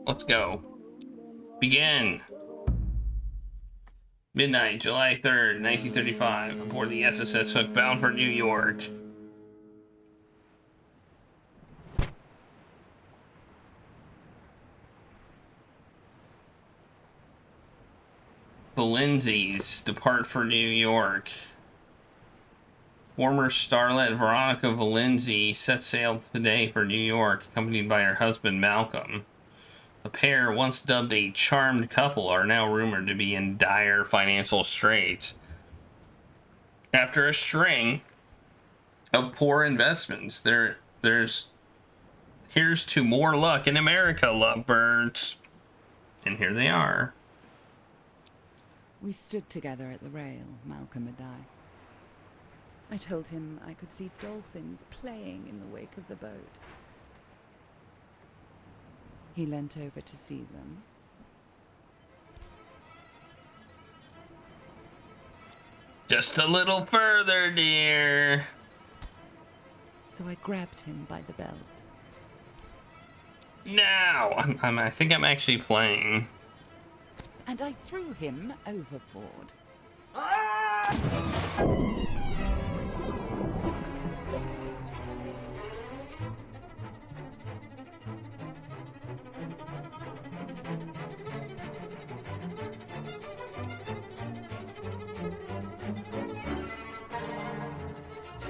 Let's go. Begin. Midnight, July 3rd, 1935, aboard the SSS Hook, bound for New York. The Lindsays depart for New York. Former starlet Veronica Valenzi set sail today for New York, accompanied by her husband Malcolm. The pair, once dubbed a charmed couple, are now rumored to be in dire financial straits after a string of poor investments. Here's to more luck in America, lovebirds. And here they are. We stood together at the rail, Malcolm and I told him I could see dolphins playing in the wake of the boat. He leant over to see them. Just a little further, dear. So I grabbed him by the belt. Now, I think I'm actually playing. And I threw him overboard.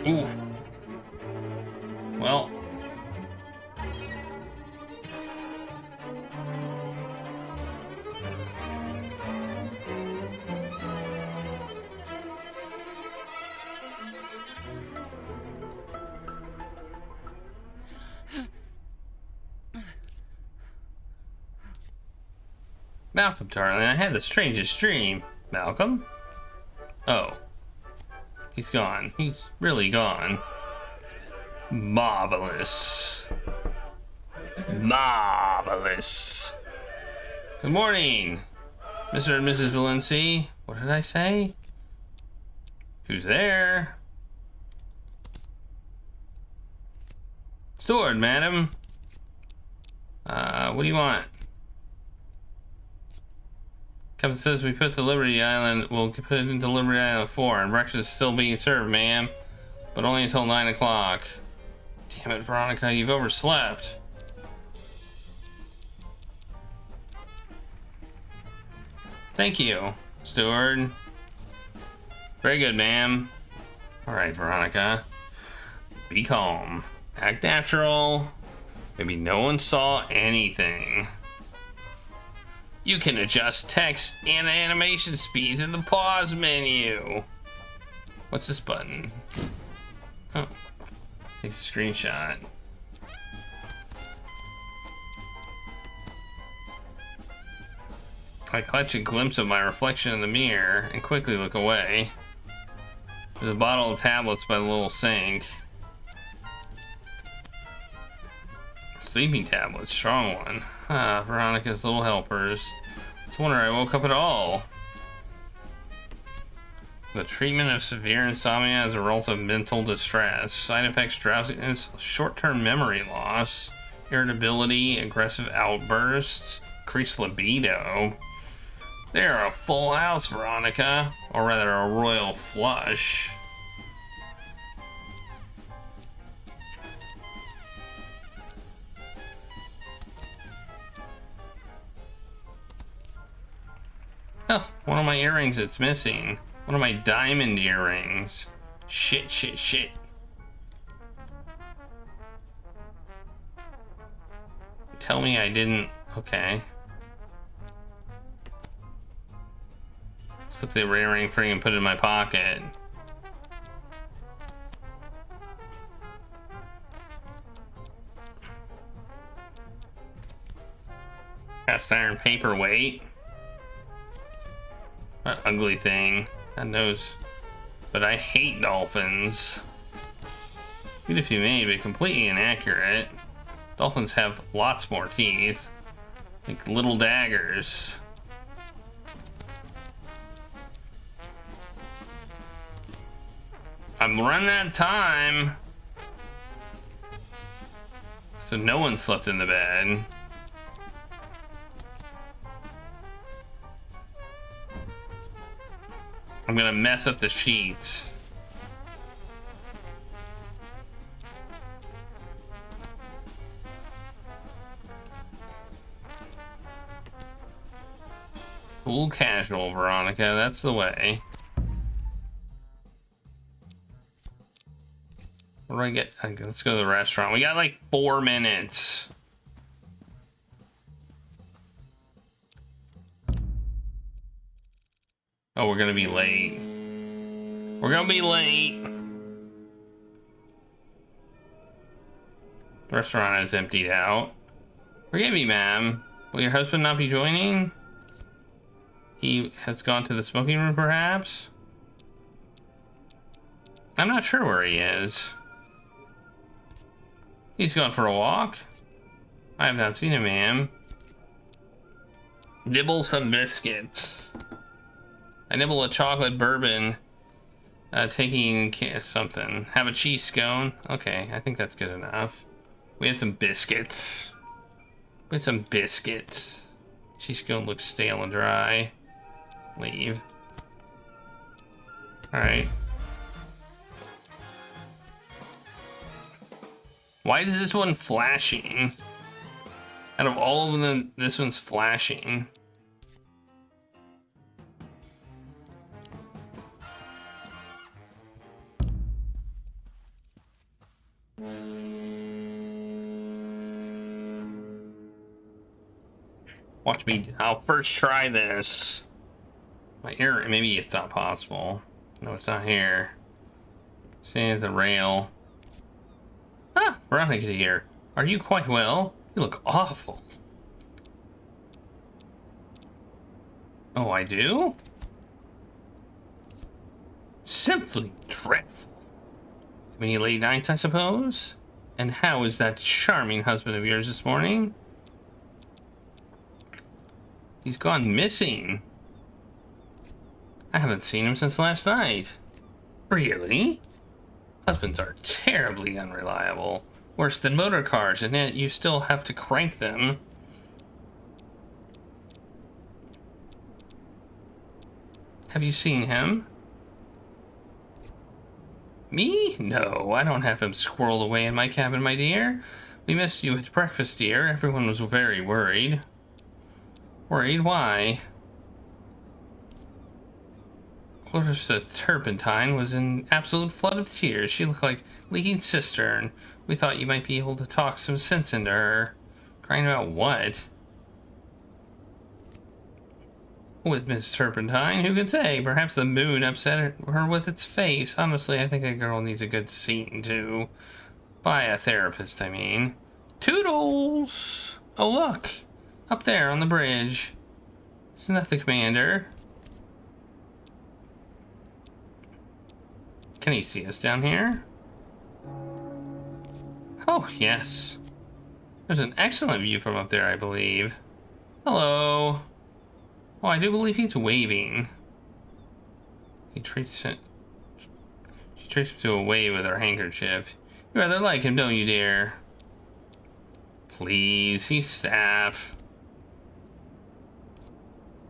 Ooh. Well. Malcolm, darling, I had the strangest dream. Malcolm? Oh. He's gone. He's really gone. Marvelous. Marvelous. Good morning, Mr. and Mrs. Valenci. What did I say? Who's there? Steward, madam. What do you want? Captain says we put the Liberty Island, we'll put it into Liberty Island 4, and breakfast is still being served, ma'am. But only until 9 o'clock. Damn it, Veronica, you've overslept. Thank you, steward. Very good, ma'am. Alright, Veronica. Be calm. Act natural. Maybe no one saw anything. You can adjust text and animation speeds in the pause menu. What's this button? Oh, takes a screenshot. I catch a glimpse of my reflection in the mirror and quickly look away. There's a bottle of tablets by the little sink. Sleeping tablets, strong one. Ah, Veronica's little helpers. It's a wonder I woke up at all. The treatment of severe insomnia as a result of mental distress. Side effects: drowsiness, short-term memory loss, irritability, aggressive outbursts, increased libido. They're a full house, Veronica. Or rather, a royal flush. Oh, one of my earrings it's missing. One of my diamond earrings. Shit, shit, shit. Tell me I didn't... Okay. Slip the earring free and put it in my pocket. Cast iron paperweight. What ugly thing. God knows. But I hate dolphins. Beautifully made, but completely inaccurate. Dolphins have lots more teeth. Like little daggers. I'm running out of time. So no one slept in the bed. I'm gonna mess up the sheets. Cool casual, Veronica, that's the way. What do I get? Okay, let's go to the restaurant. We got like 4 minutes. Oh, we're gonna be late. We're gonna be late. The restaurant is emptied out. Forgive me, ma'am. Will your husband not be joining? He has gone to the smoking room, perhaps? I'm not sure where he is. He's gone for a walk? I have not seen him, ma'am. Nibble some biscuits. I nibble a chocolate bourbon, taking something. Have a cheese scone. Okay, I think that's good enough. We had some biscuits. Cheese scone looks stale and dry. Leave. Alright. Why is this one flashing? Out of all of them, this one's flashing. Watch me. I'll first try this. My error. Maybe it's not possible. No, it's not here. Stand at the rail. Ah, Veronica here. Are you quite well? You look awful. Oh, I do? Simply dreadful. Many late nights, I suppose? And how is that charming husband of yours this morning? He's gone missing. I haven't seen him since last night. Really? Husbands are terribly unreliable. Worse than motor cars, and yet you still have to crank them. Have you seen him? Me? No, I don't have him squirreled away in my cabin, my dear. We missed you at breakfast, dear. Everyone was very worried. Worried? Why? Clarissa Turpentine was in absolute flood of tears. She looked like a leaking cistern. We thought you might be able to talk some sense into her. Crying about what? With Miss Turpentine, who could say? Perhaps the moon upset her with its face. Honestly, I think a girl needs a good scene too. By a therapist, I mean. Toodles! Oh, look! Up there on the bridge. Isn't that the commander? Can he see us down here? Oh, yes. There's an excellent view from up there, I believe. Hello. Oh, I do believe he's waving. She treats him to a wave with her handkerchief. You rather like him, don't you, dear? Please, he's staff.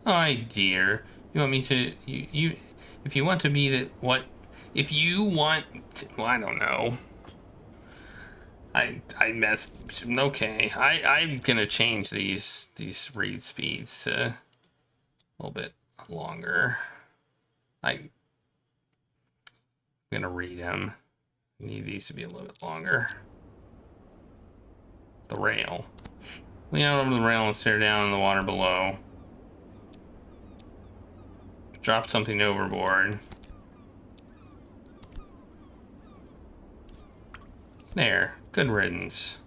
Oh, dear. You want me to... You if you want to be the... What? If you want... To, well, I don't know. I messed... Okay. I'm gonna change these read speeds to a little bit longer. I'm gonna read them. Need these to be a little bit longer. The rail. Lean out over the rail and stare down in the water below. Drop something overboard. There. Good riddance.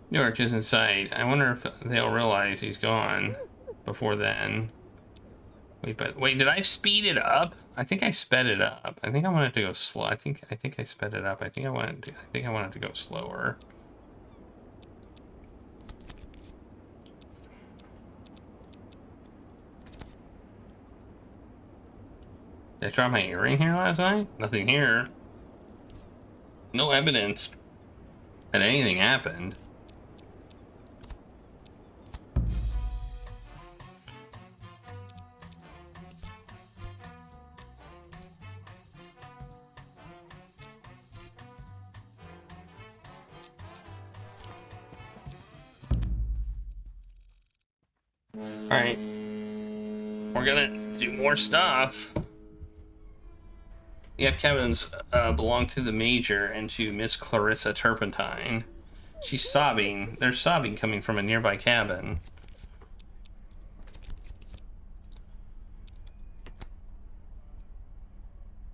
Newark is in sight. I wonder if they'll realize he's gone before then. Wait, did I speed it up? I think I sped it up. I think I wanted to go slow. I think I sped it up. I think I wanted to go slower. Did I drop my earring here last night? Nothing here. No evidence that anything happened. Alright. We're gonna do more stuff. The F cabins belong to the Major and to Miss Clarissa Turpentine. She's sobbing. There's sobbing coming from a nearby cabin.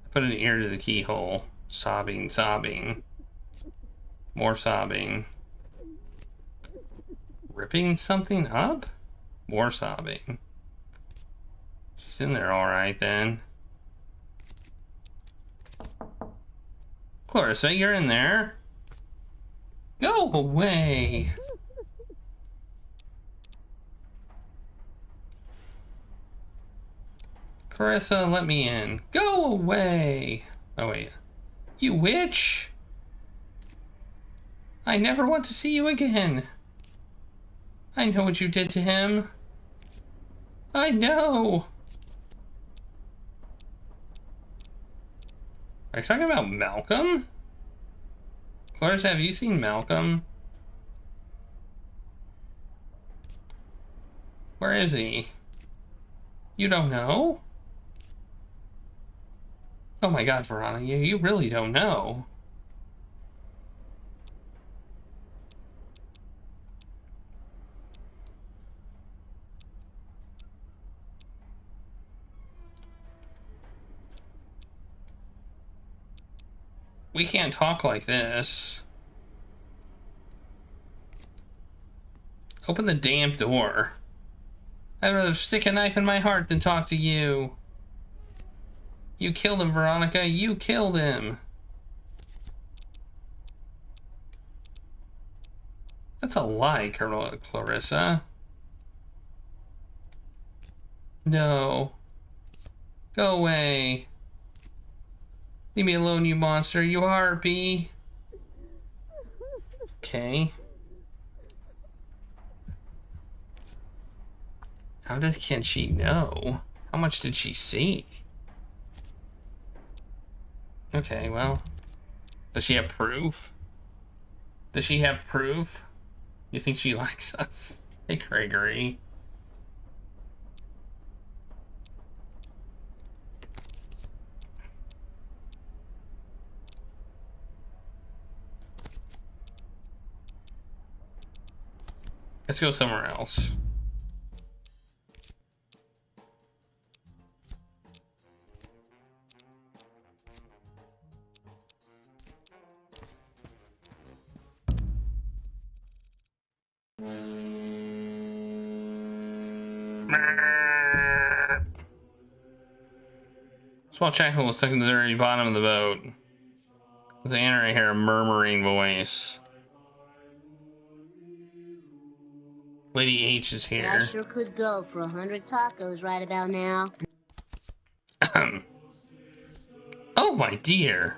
I put an ear to the keyhole. Sobbing, sobbing. More sobbing. Ripping something up? More sobbing. She's in there alright then. Clarissa, you're in there. Go away. Clarissa, let me in. Go away. Oh, wait. You witch. I never want to see you again. I know what you did to him. I know. Are you talking about Malcolm? Clarissa, have you seen Malcolm? Where is he? You don't know? Oh my god, Veronica, you really don't know. We can't talk like this. Open the damn door. I'd rather stick a knife in my heart than talk to you. You killed him, Veronica. You killed him. That's a lie, Clarissa. No. Go away. Leave me alone, you monster. You harpy. Okay. Can she know? How much did she see? Okay, well. Does she have proof? Does she have proof? You think she likes us? Hey, Gregory. Let's go somewhere else. Small jackal was stuck to the very bottom of the boat. There's Anna right here, a murmuring voice. Lady H is here. I sure could go for 100 tacos right about now. Oh, my dear.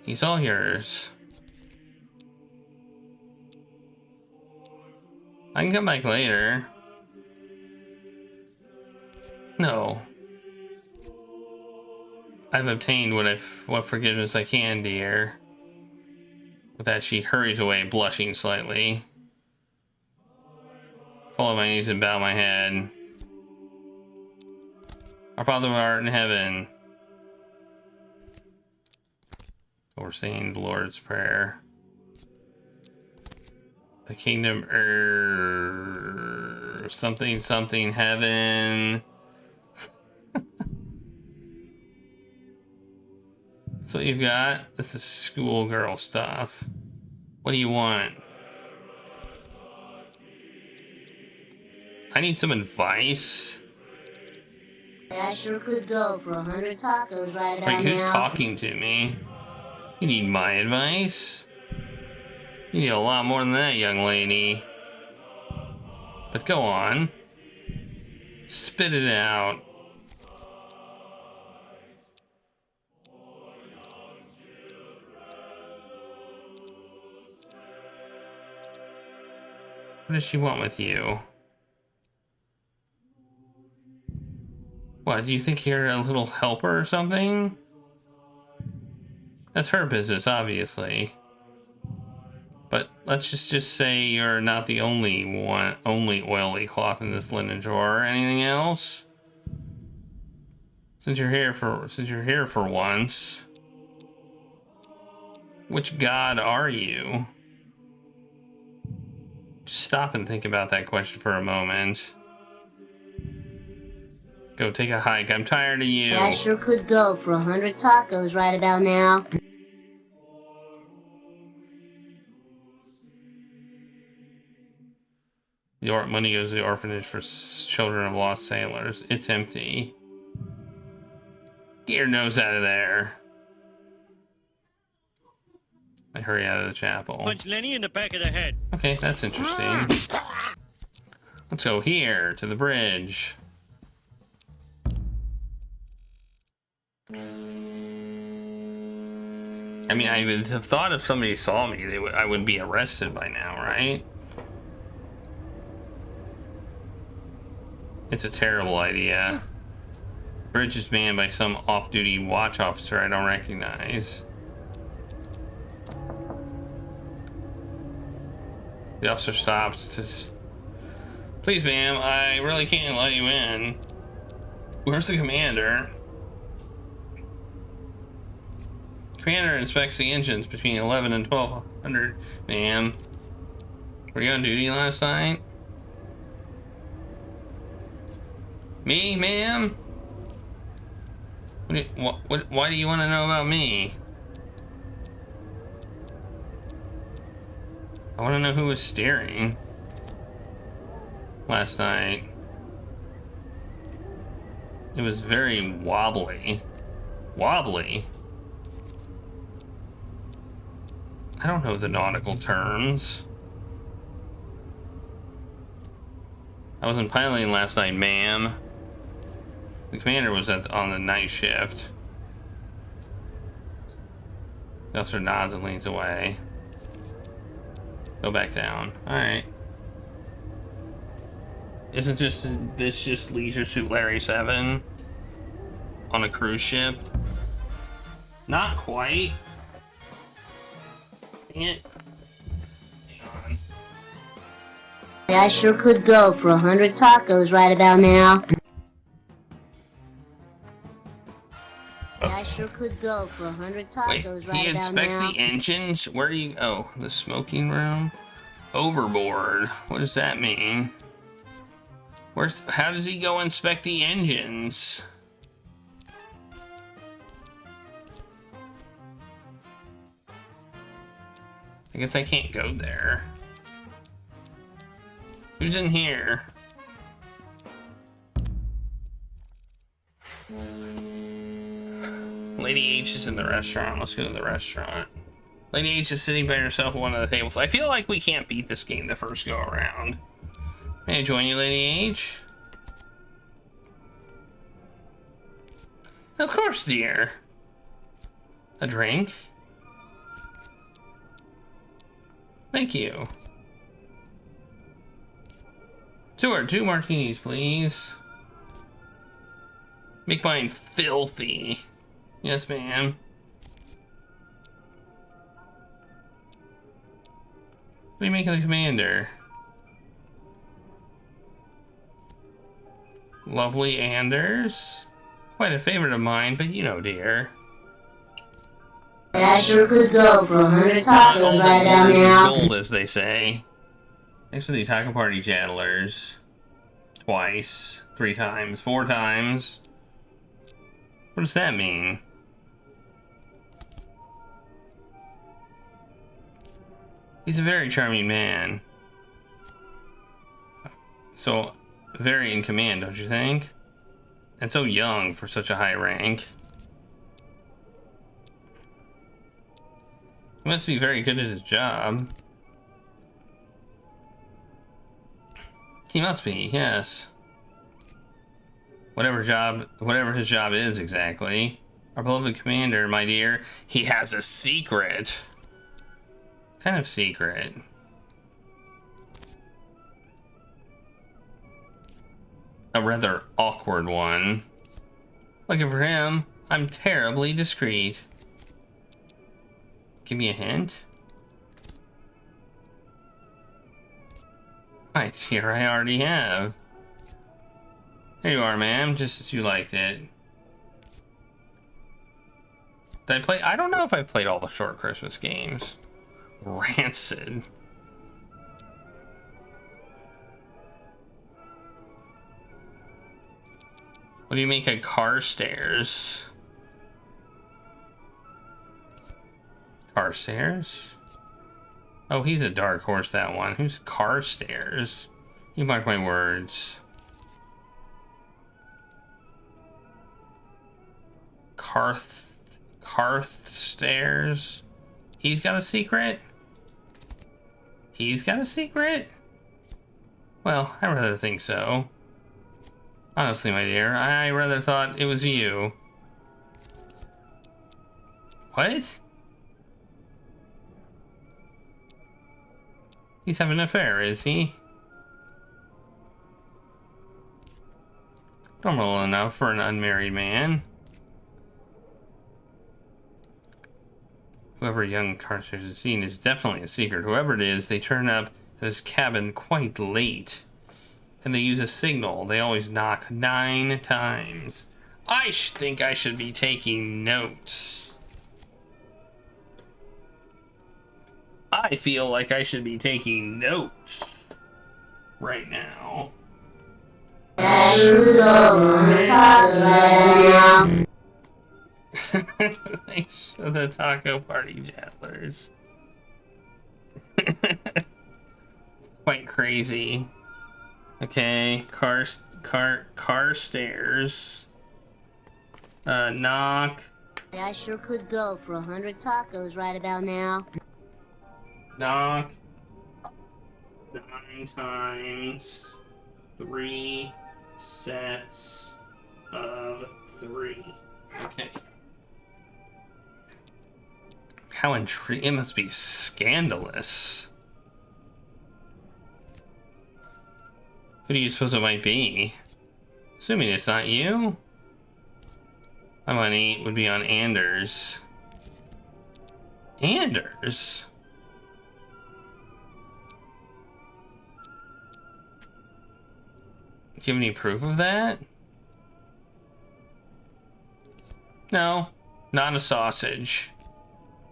He's all yours. I can come back later. No. I've obtained what forgiveness I can, dear. With that, she hurries away, blushing slightly. Fall on my knees and bow my head. Our Father who art in heaven. So we're saying the Lord's Prayer. The kingdom, something, something, heaven. So what you've got? This is schoolgirl stuff. What do you want? I need some advice. I sure could go for 100 tacos right about Wait, who's now. talking to me? You need my advice? You need a lot more than that, young lady. But go on. Spit it out. What does she want with you? What, do you think you're a little helper or something? That's her business, obviously. But let's just say you're not the only oily cloth in this linen drawer. Anything else? Since you're here for once, which god are you? Just stop and think about that question for a moment. Go take a hike. I'm tired of you. I sure could go for 100 tacos right about now. The money goes to the orphanage for children of lost sailors. It's empty. Get your nose out of there. I hurry out of the chapel. Punch Lenny in the back of the head. Okay, that's interesting. Let's go here to the bridge. I mean, I would have thought if somebody saw me, I would be arrested by now, right? It's a terrible idea. Bridge is manned by some off-duty watch officer I don't recognize. The officer stops to... Please, ma'am, I really can't let you in. Where's the commander? Commander inspects the engines between 11 and 1200, ma'am. Were you on duty last night? Me, ma'am? Why do you want to know about me? I want to know who was steering last night. It was very wobbly. Wobbly? I don't know the nautical terms. I wasn't piloting last night, ma'am. The commander was on the night shift. The officer nods and leans away. Go back down. Alright. Isn't this just Leisure Suit Larry 7? On a cruise ship? Not quite. Dang it. Hang on. I sure could go for 100 tacos right about now. I sure could go for 100 tacos Wait, right he about inspects now. the engines? Where do you... Oh, the smoking room? Overboard. What does that mean? How does he go inspect the engines? I guess I can't go there. Who's in here? Lady H is in the restaurant. Let's go to the restaurant. Lady H is sitting by herself at one of the tables. I feel like we can't beat this game the first go around. May I join you, Lady H? Of course, dear. A drink? Thank you. Two martinis, please. Make mine filthy. Yes, ma'am. What do you make of the commander? Lovely Anders? Quite a favorite of mine, but you know, dear. I sure could go for 100 tacos right about now. Gold, as they say. Thanks for the taco party, Jadlers. Twice. 3 times. 4 times. What does that mean? He's a very charming man. So, very in command, don't you think? And so young for such a high rank. He must be very good at his job. He must be, yes. Whatever his job is exactly. Our beloved commander, my dear, he has a secret. What kind of secret? A rather awkward one. Lucky for him, I'm terribly discreet. Give me a hint. My dear, I already have. There you are, ma'am, just as you liked it. Did I play? I don't know if I've played all the short Christmas games. Rancid. What do you make of Carstairs? Carstairs? Oh, he's a dark horse, that one. Who's Carstairs? You mark my words. Carstairs? He's got a secret? He's got a secret? Well, I rather think so. Honestly, my dear, I rather thought it was you. What? He's having an affair, is he? Normal enough for an unmarried man. Whoever young Carstairs has seen is definitely a secret. Whoever it is, they turn up at his cabin quite late. And they use a signal. They always knock 9 times. I think I should be taking notes. I feel like I should be taking notes right now. Thanks for the taco party, Jatlers. Quite crazy. Okay, Carstairs. Knock. I sure could go for 100 tacos right about now. Knock. 9 times. 3 sets of 3. Okay. How intriguing. It must be scandalous. Who do you suppose it might be? Assuming it's not you? My money would be on Anders. Anders? Do you have any proof of that? No, not a sausage.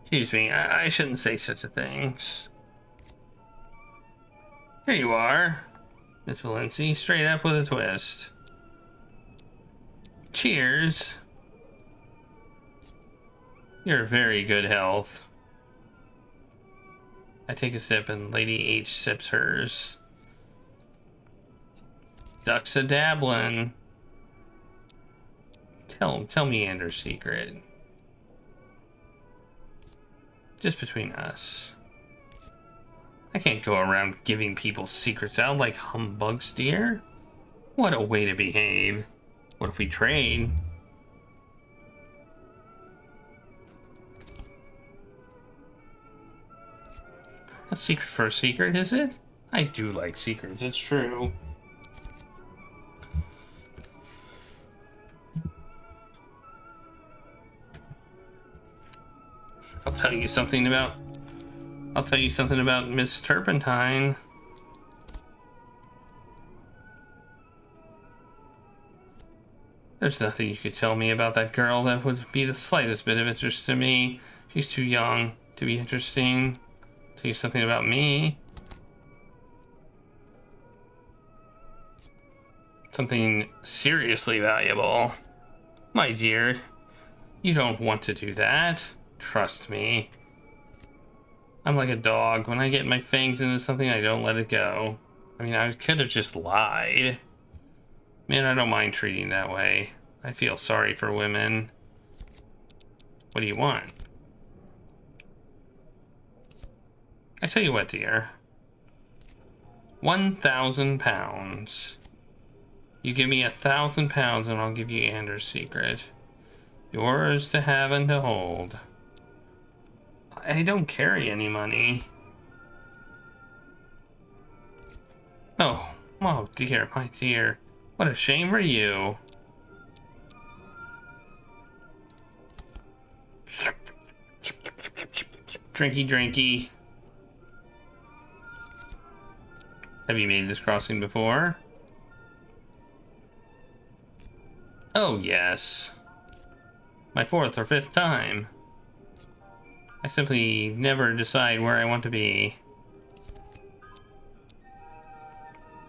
Excuse me, I shouldn't say such a thing. Here you are, Miss Valenci, straight up with a twist. Cheers. You're very good health. I take a sip and Lady H sips hers. Ducks a dabblin'. Tell me Anders' secret. Just between us. I can't go around giving people secrets out like humbugs, dear. What a way to behave. What if we trade? A secret for a secret, is it? I do like secrets, it's true. I'll tell you something about Miss Turpentine. There's nothing you could tell me about that girl that would be the slightest bit of interest to me. She's too young to be interesting. Tell you something about me. Something seriously valuable. My dear, you don't want to do that. Trust me. I'm like a dog. When I get my fangs into something, I don't let it go. I mean, I could have just lied. Man, I don't mind treating that way. I feel sorry for women. What do you want? I tell you what, dear. 1,000 pounds. You give me 1,000 pounds and I'll give you Anders' secret. Yours to have and to hold. I don't carry any money. Oh dear, my dear. What a shame for you. Drinky, drinky. Have you made this crossing before? Oh, yes. My 4th or 5th time. I simply never decide where I want to be.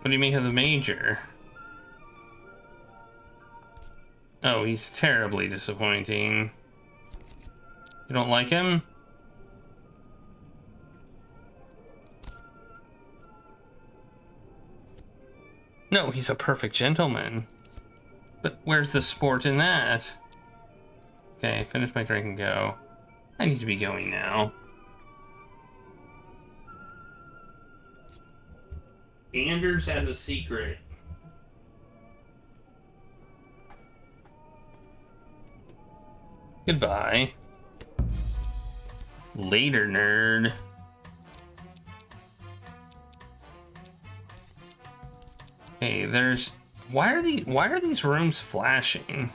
What do you make of the Major? Oh, he's terribly disappointing. You don't like him? No, he's a perfect gentleman. But where's the sport in that? Okay, finish my drink and go. I need to be going now. Anders has a secret. Goodbye. Later, nerd. Hey, there's... Why are these rooms flashing?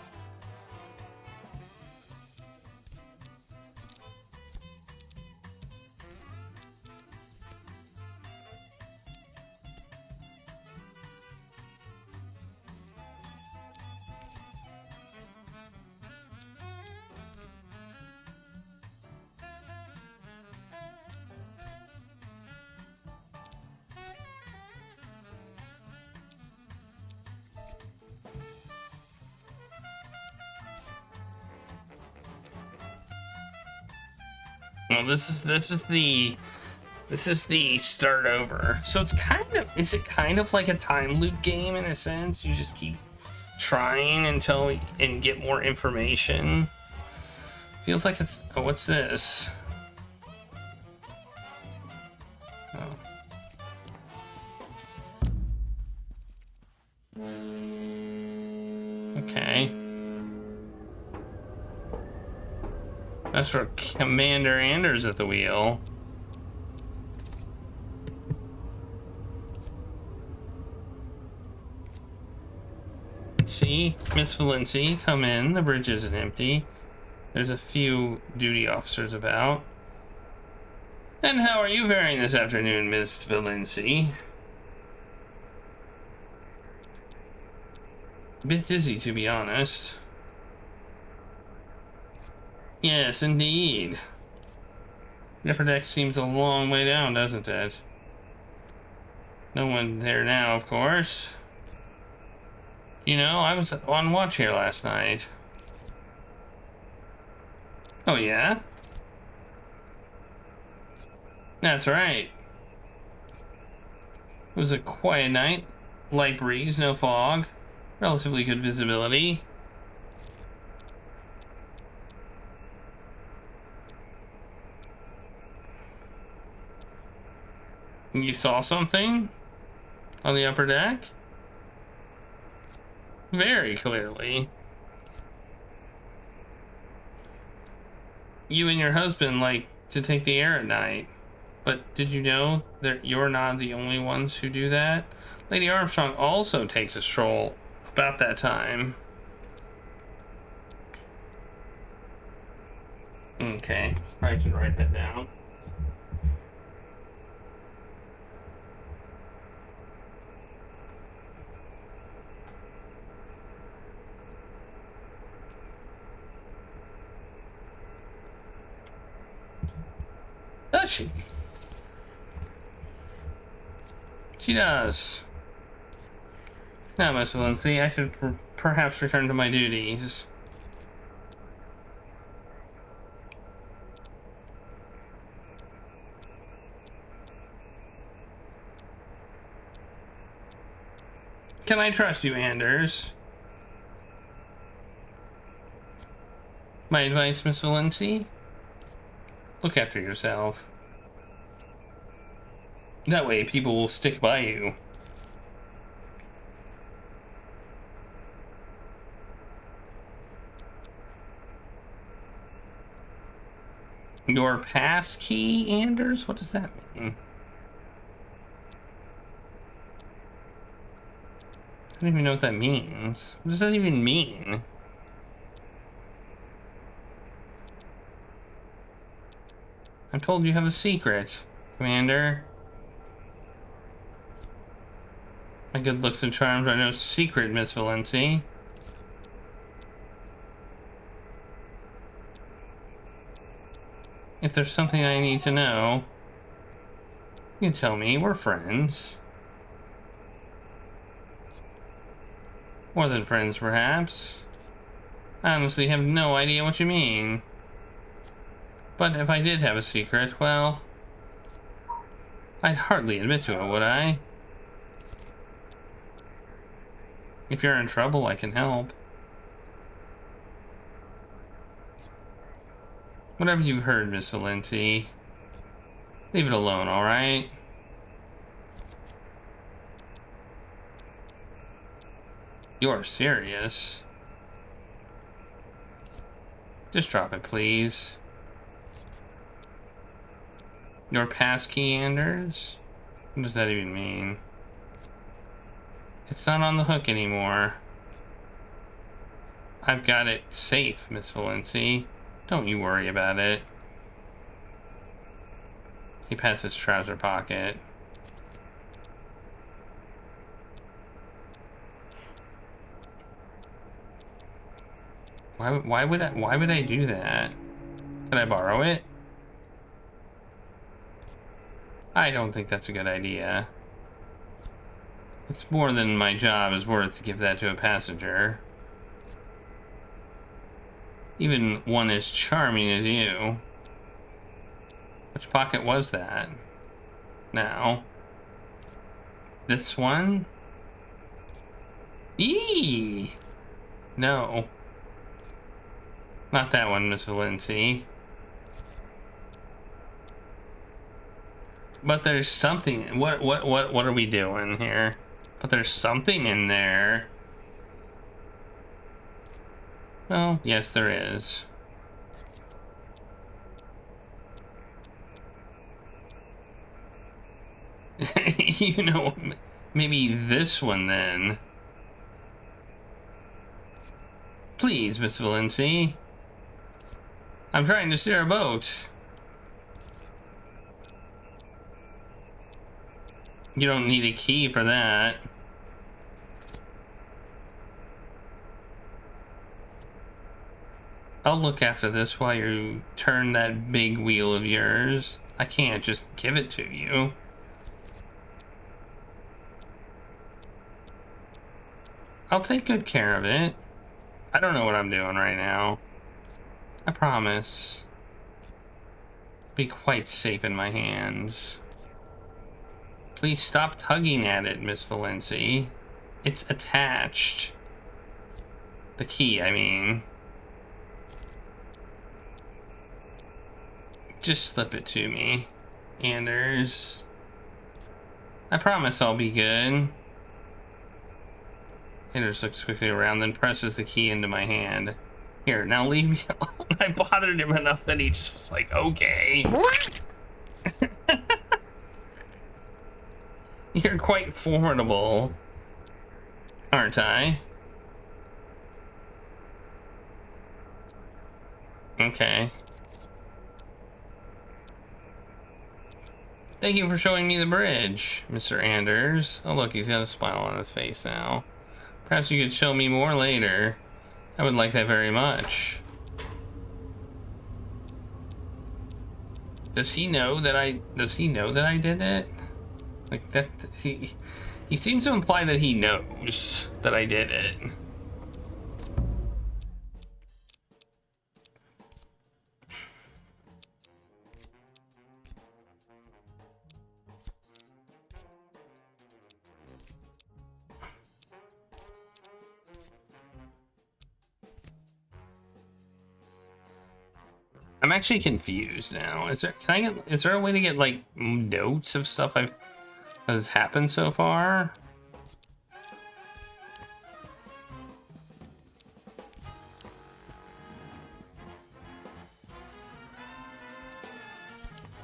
Well, this is the start over. So it's is it kind of like a time loop game in a sense? You just keep trying and get more information. Feels like it's, oh, what's this? Oh. Okay. That's for Commander Anders at the wheel. See, Miss Valenci, come in. The bridge isn't empty. There's a few duty officers about. And how are you faring this afternoon, Miss Valenci? A bit dizzy, to be honest. Yes, indeed. The upper deck seems a long way down, doesn't it? No one there now, of course. You know, I was on watch here last night. Oh, yeah? That's right. It was a quiet night. Light breeze, no fog. Relatively good visibility. You saw something on the upper deck? Very clearly. You and your husband like to take the air at night, but did you know that you're not the only ones who do that? Lady Armstrong also takes a stroll about that time. Okay, I should write that down. Does she? She does. Now, Miss Valenci, I should perhaps return to my duties. Can I trust you, Anders? My advice, Miss Valenci? Look after yourself. That way, people will stick by you. Your pass key, Anders? What does that mean? I don't even know what that means. What does that even mean? I'm told you have a secret, Commander. My good looks and charms are no secret, Miss Valenci. If there's something I need to know, you can tell me. We're friends. More than friends, perhaps. I honestly have no idea what you mean. But if I did have a secret, well, I'd hardly admit to it, would I? If you're in trouble, I can help. Whatever you've heard, Miss Valenti, leave it alone, alright? You're serious? Just drop it, please. Your passkey, Anders? What does that even mean? It's not on the hook anymore. I've got it safe, Miss Valenci. Don't you worry about it. He pats his trouser pocket. Why would I do that? Could I borrow it? I don't think that's a good idea. It's more than my job is worth to give that to a passenger. Even one as charming as you. Which pocket was that? Now. This one? Eee! No. Not that one, Miss Valenci. But there's something. What are we doing here? But there's something in there. Oh, yes, there is. You know, maybe this one then. Please, Miss Valenci. I'm trying to steer a boat. You don't need a key for that. I'll look after this while you turn that big wheel of yours. I can't just give it to you. I'll take good care of it. I don't know what I'm doing right now. I promise. Be quite safe in my hands. Please stop tugging at it, Miss Valenci. It's attached. The key, I mean. Just slip it to me, Anders. I promise I'll be good. Anders looks quickly around, then presses the key into my hand. Here, now leave me alone. I bothered him enough that he just was like, okay. You're quite formidable, aren't I? Okay. Thank you for showing me the bridge, Mr. Anders. Oh, look, he's got a smile on his face now. Perhaps you could show me more later. I would like that very much. Does he know that I did it? Like that he seems to imply that he knows that I did it. I'm actually confused now. Is there a way to get like notes of stuff has happened so far?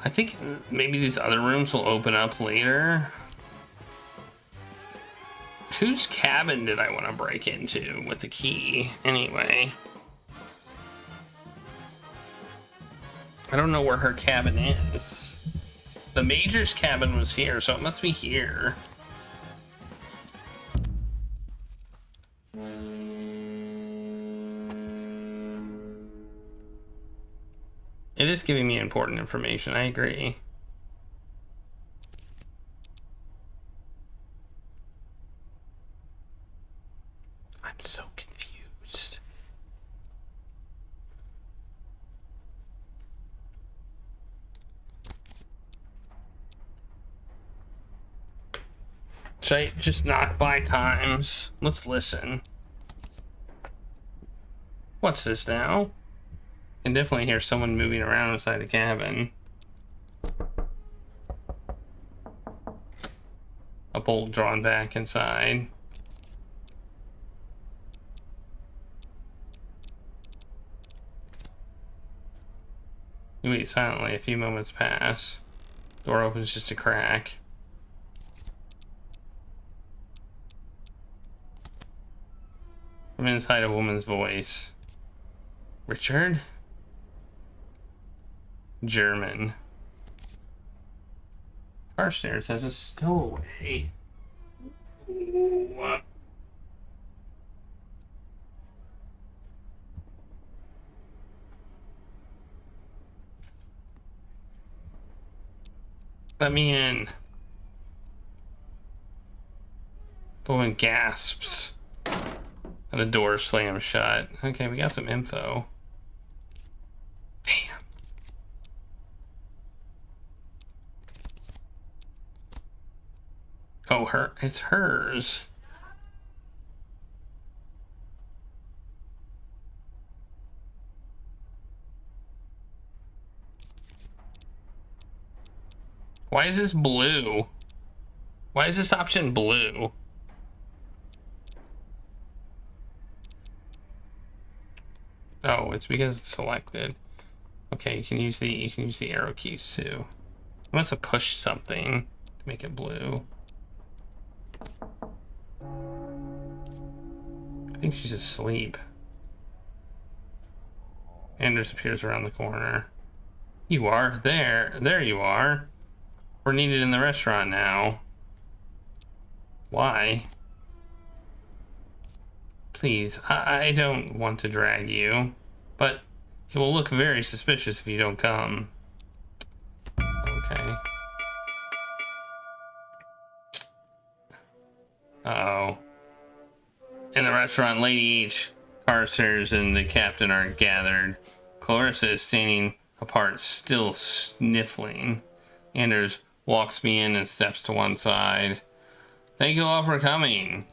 I think maybe these other rooms will open up later. Whose cabin did I want to break into with the key anyway? I don't know where her cabin is. The Major's cabin was here, so it must be here. It is giving me important information, I agree. I'm so confused. Should I just knock 5 times? Let's listen. What's this now? I can definitely hear someone moving around inside the cabin. A bolt drawn back inside. You wait silently. A few moments pass. Door opens just a crack. From inside, a woman's voice. Richard? German. Carstairs has a stowaway. What? Let me in. The woman gasps. And the door slams shut. Okay, we got some info. Damn. Oh, it's hers. Why is this blue? Why is this option blue? Oh, it's because it's selected. Okay, you can use the arrow keys too. I must have pushed something to make it blue. I think she's asleep. Anders appears around the corner. You are there. There you are. We're needed in the restaurant now. Why? Please, I don't want to drag you, but it will look very suspicious if you don't come. Okay. Uh-oh. In the restaurant, Lady H, Carstairs, and the captain are gathered. Clarissa is standing apart, still sniffling. Anders walks me in and steps to one side. Thank you all for coming.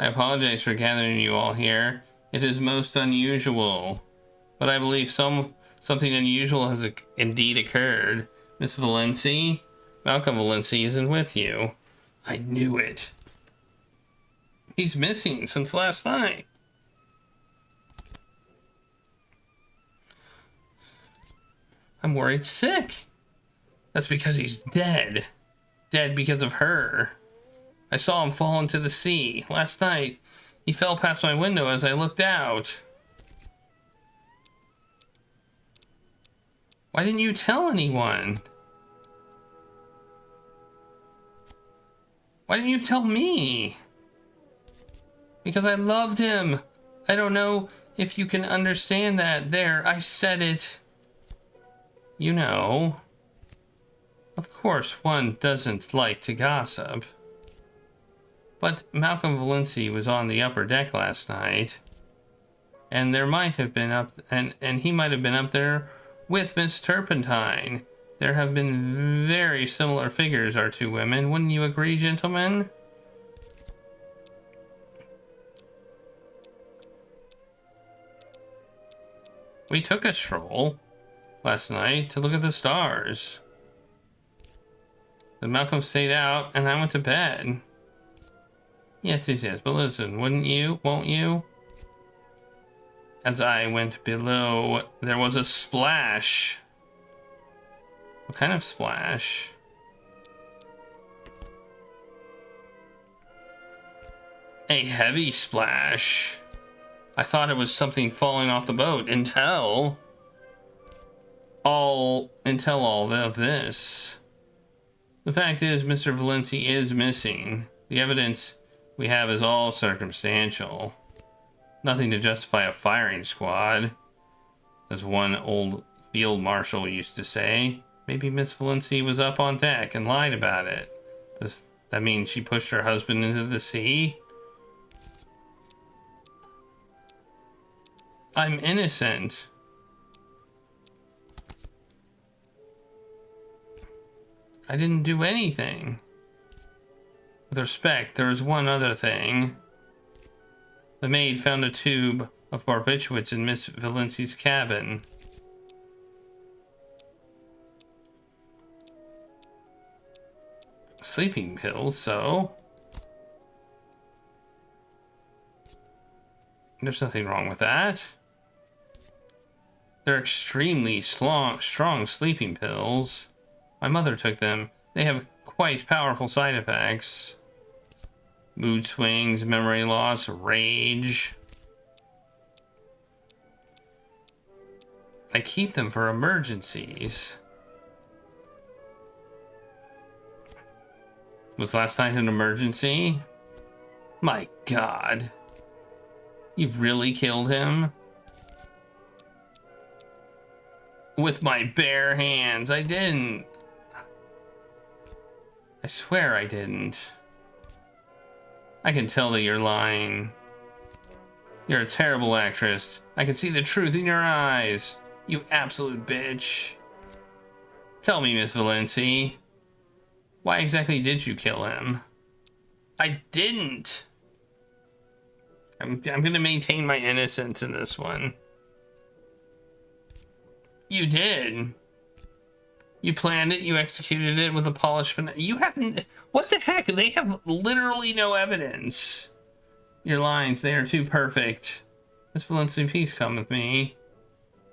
I apologize for gathering you all here. It is most unusual. But I believe something unusual has indeed occurred. Miss Valenci? Malcolm Valenci isn't with you. I knew it. He's missing since last night. I'm worried sick. That's because he's dead. Dead because of her. I saw him fall into the sea. Last night, he fell past my window as I looked out. Why didn't you tell anyone? Why didn't you tell me? Because I loved him. I don't know if you can understand that. There, I said it. You know. Of course, one doesn't like to gossip. But Malcolm Valenci was on the upper deck last night. And there might have been and he might have been up there with Miss Turpentine. There have been very similar figures, our two women. Wouldn't you agree, gentlemen? We took a stroll last night to look at the stars. Then Malcolm stayed out and I went to bed. Yes, but listen, won't you? As I went below, there was a splash. What kind of splash? A heavy splash. I thought it was something falling off the boat until all of this. The fact is, Mr. Valenci is missing. The evidence we have is all circumstantial. Nothing to justify a firing squad, as one old field marshal used to say. Maybe Miss Valenci was up on deck and lied about it. Does that mean she pushed her husband into the sea? I'm innocent. I didn't do anything. With respect, there was one other thing. The maid found a tube of barbiturates in Miss Valenci's cabin. Sleeping pills, so... There's nothing wrong with that. They're extremely strong sleeping pills. My mother took them. They have quite powerful side effects. Mood swings, memory loss, rage. I keep them for emergencies. Was last night an emergency? My God. You really killed him? With my bare hands. I didn't. I swear I didn't. I can tell that you're lying. You're a terrible actress. I can see the truth in your eyes. You absolute bitch. Tell me, Miss Valenci. Why exactly did you kill him? I didn't. I'm gonna maintain my innocence in this one. You did. You planned it, you executed it with a polished finesse. You haven't... What the heck? They have literally no evidence. Your lines, they are too perfect. Miss Valenci, please come with me.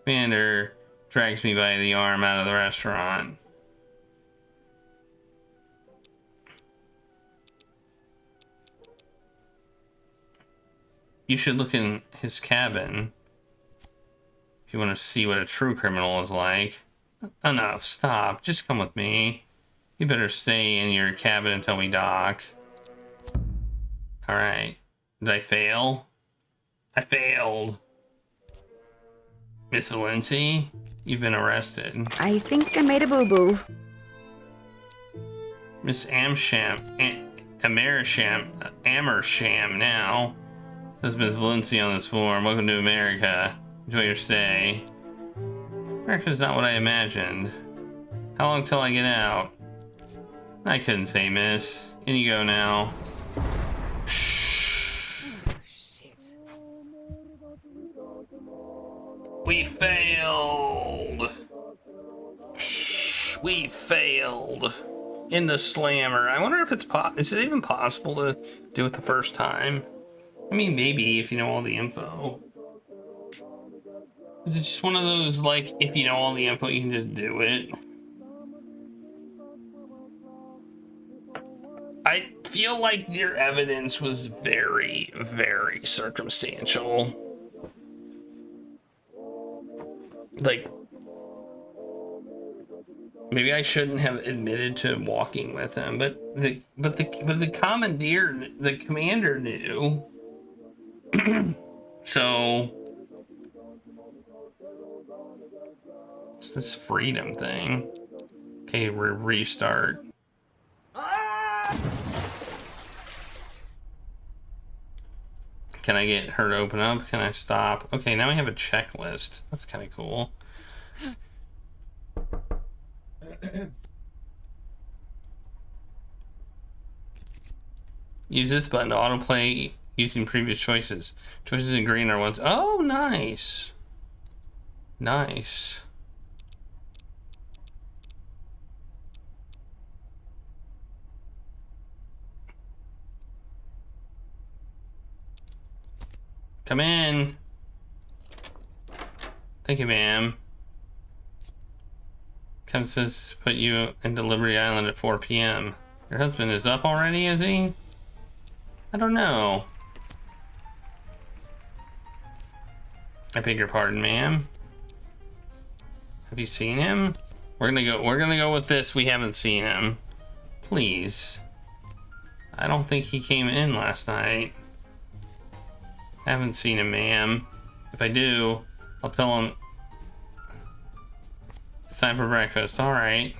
Commander drags me by the arm out of the restaurant. You should look in his cabin if you want to see what a true criminal is like. Enough, stop. Just come with me. You better stay in your cabin until we dock. Alright. Did I fail? I failed. Miss Valenci, you've been arrested. I think I made a boo-boo. Miss Amersham now. Says Miss Valenci on this form. Welcome to America. Enjoy your stay. America's not what I imagined. How long till I get out? I couldn't say, miss. In you go now. We failed. We failed. In the slammer. I wonder if it's is it even possible to do it the first time? I mean, maybe if you know all the info. Is it just one of those, like, if you know all the info, you can just do it? I feel like your evidence was very, very circumstantial. Like, maybe I shouldn't have admitted to walking with him, but the commander knew. So it's this freedom thing. Okay, restart. Can I get her to open up? Can I stop? Okay, now we have a checklist. That's kind of cool. Use this button to autoplay using previous choices. Choices in green are ones. Oh, nice. Nice. Come in. Thank you, ma'am. Come says put you into Liberty Island at 4 p.m. Your husband is up already, is he? I don't know. I beg your pardon, ma'am. Have you seen him? We're gonna go with this. We haven't seen him. Please. I don't think he came in last night. Haven't seen him, ma'am. If I do, I'll tell him. It's time for breakfast. All right.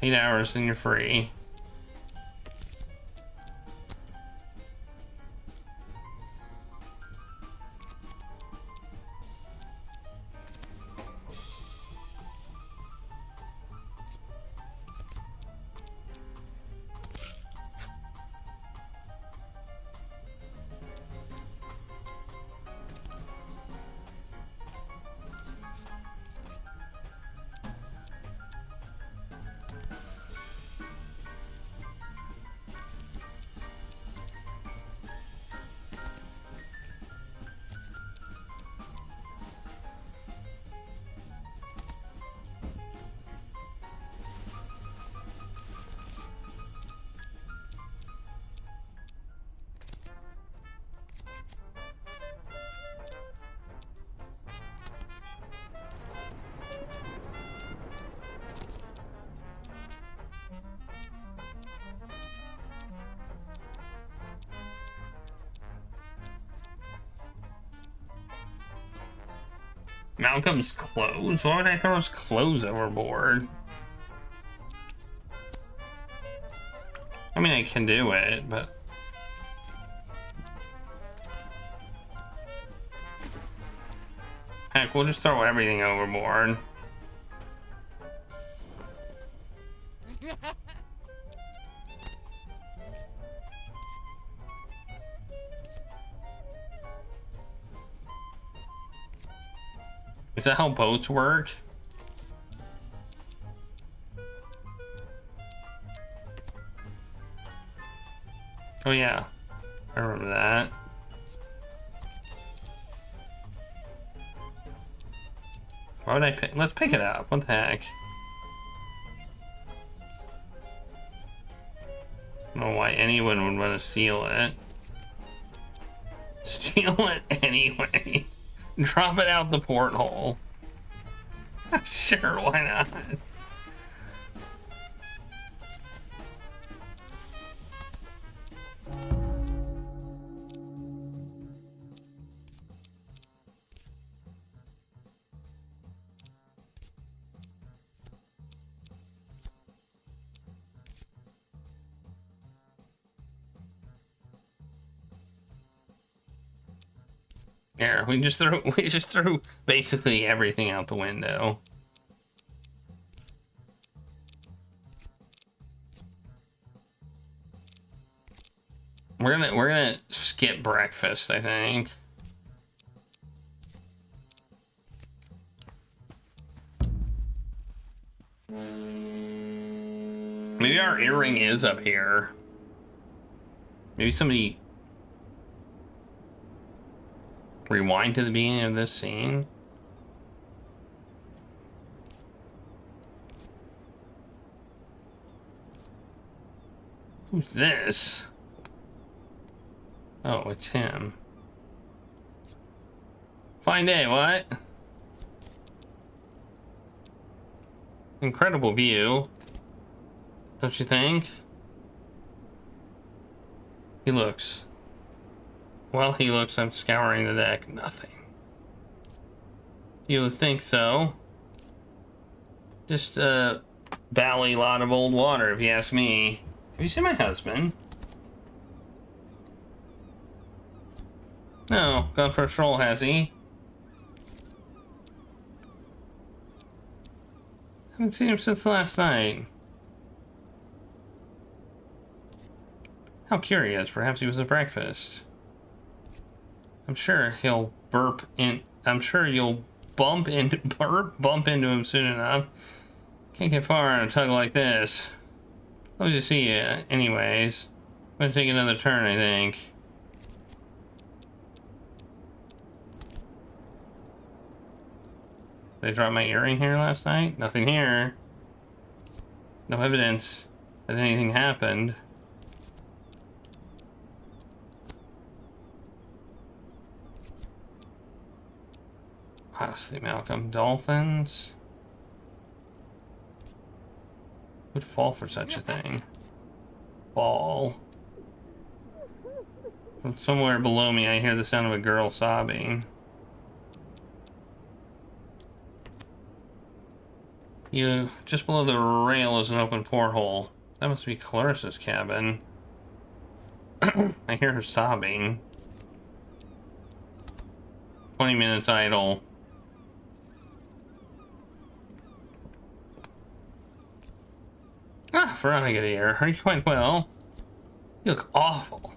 8 hours and you're free. Malcolm's clothes? Why would I throw his clothes overboard? I mean, I can do it, but... Heck, we'll just throw everything overboard. Is that how boats work? Oh yeah, I remember that. Why would I pick? Let's pick it up. What the heck? I don't know why anyone would want to steal it. Steal it anyway. Drop it out the porthole. Sure, why not? Here, we just threw basically everything out the window. We're gonna skip breakfast, I think. Maybe our earring is up here. Maybe somebody rewind to the beginning of this scene. Who's this? Oh, it's him. Fine day, what? Incredible view. Don't you think? He looks. Well, he looks, I'm scouring the deck. Nothing. You would think so. Just a valley lot of old water, if you ask me. Have you seen my husband? No, gone for a stroll, has he? Haven't seen him since last night. How curious, perhaps he was at breakfast. I'm sure he'll burp in. I'm sure you'll bump into him soon enough. Can't get far on a tug like this. Let me just see you, anyways. I'm gonna take another turn, I think. Did I drop my earring here last night? Nothing here. No evidence that anything happened. Honestly, Malcolm, dolphins would fall for such a thing. Fall. From somewhere below me, I hear the sound of a girl sobbing. You just below the rail is an open porthole. That must be Clarissa's cabin. I hear her sobbing. 20 minutes idle. Ah, Veronica dear, are you quite well? You look awful.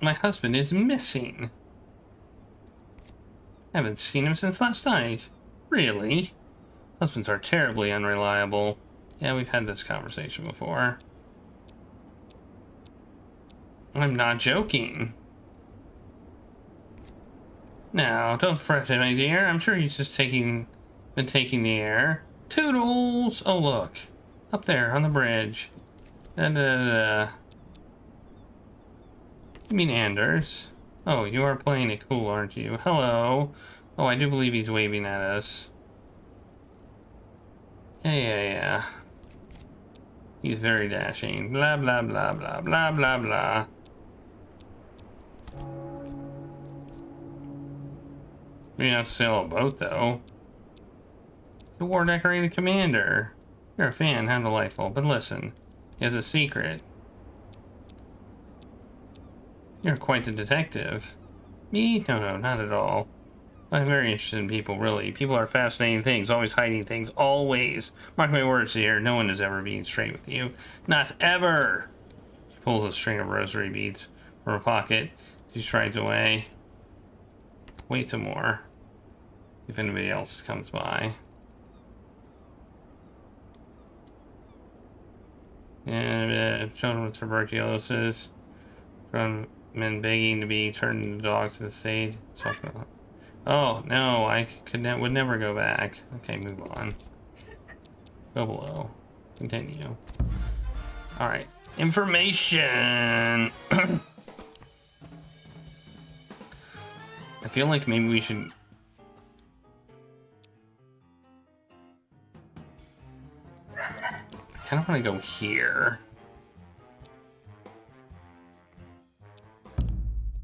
My husband is missing. I haven't seen him since last night. Really? Husbands are terribly unreliable. Yeah, we've had this conversation before. I'm not joking. Now, don't fret, my dear. I'm sure he's just been taking the air. Toodles! Oh, look. Up there, on the bridge. Da-da-da-da. You mean Anders? Oh, you are playing it cool, aren't you? Hello. Oh, I do believe he's waving at us. Yeah. He's very dashing. Blah, blah, blah, blah, blah, blah, blah. We don't have to sail a boat, though. The war decorated commander. You're a fan, how delightful. But listen, he has a secret. You're quite the detective. Me? No, not at all. I'm very interested in people, really. People are fascinating things, always hiding things, always. Mark my words here, no one is ever being straight with you. Not ever! She pulls a string of rosary beads from her pocket. She strides away. Wait some more. If anybody else comes by. And children with tuberculosis. From men begging to be turned into dogs to the stage. Oh, no, would never go back. Okay, move on. Go below. Continue. Alright. Information! I feel like maybe we should... I kind of want to go here. I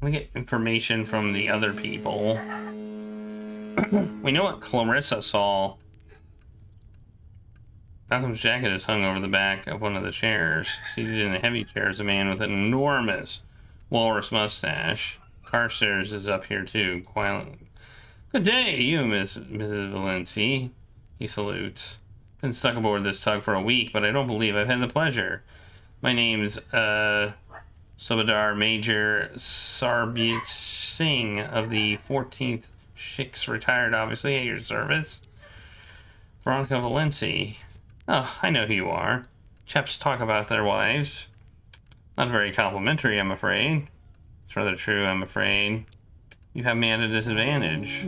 want to get information from the other people. We know what Clarissa saw. Malcolm's jacket is hung over the back of one of the chairs. Seated in a heavy chair is a man with an enormous walrus mustache. Carstairs is up here too, quietly. Good day to you, Mrs. Valenci. He salutes. Been stuck aboard this tug for a week, but I don't believe I've had the pleasure. My name's, Subadar Major Sarbjeet Singh of the 14th Shiks, retired, obviously, at your service. Veronica Valenci. Oh, I know who you are. Chaps talk about their wives. Not very complimentary, I'm afraid. It's rather true, I'm afraid. You have me at a disadvantage.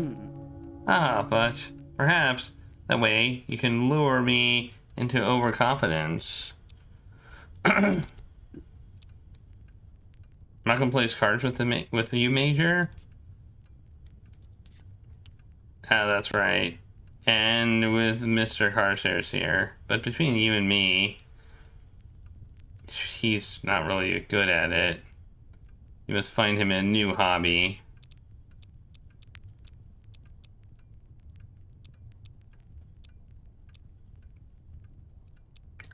Ah, but perhaps that way you can lure me into overconfidence. Malcolm plays cards with you, Major? Ah, that's right. And with Mr. Carstairs here. But between you and me, he's not really good at it. You must find him a new hobby.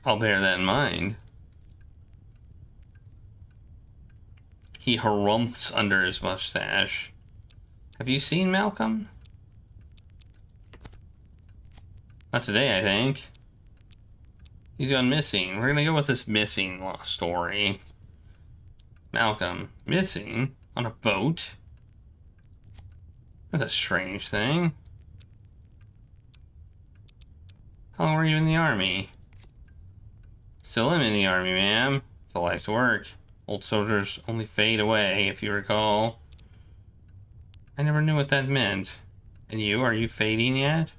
I'll bear that in mind. He harumphs under his mustache. Have you seen Malcolm? Not today, I think. He's gone missing. We're gonna go with this missing story. Malcolm, missing? On a boat? That's a strange thing. How long were you in the army? Still am in the army, ma'am. It's a life's work. Old soldiers only fade away, if you recall. I never knew what that meant. And you, are you fading yet?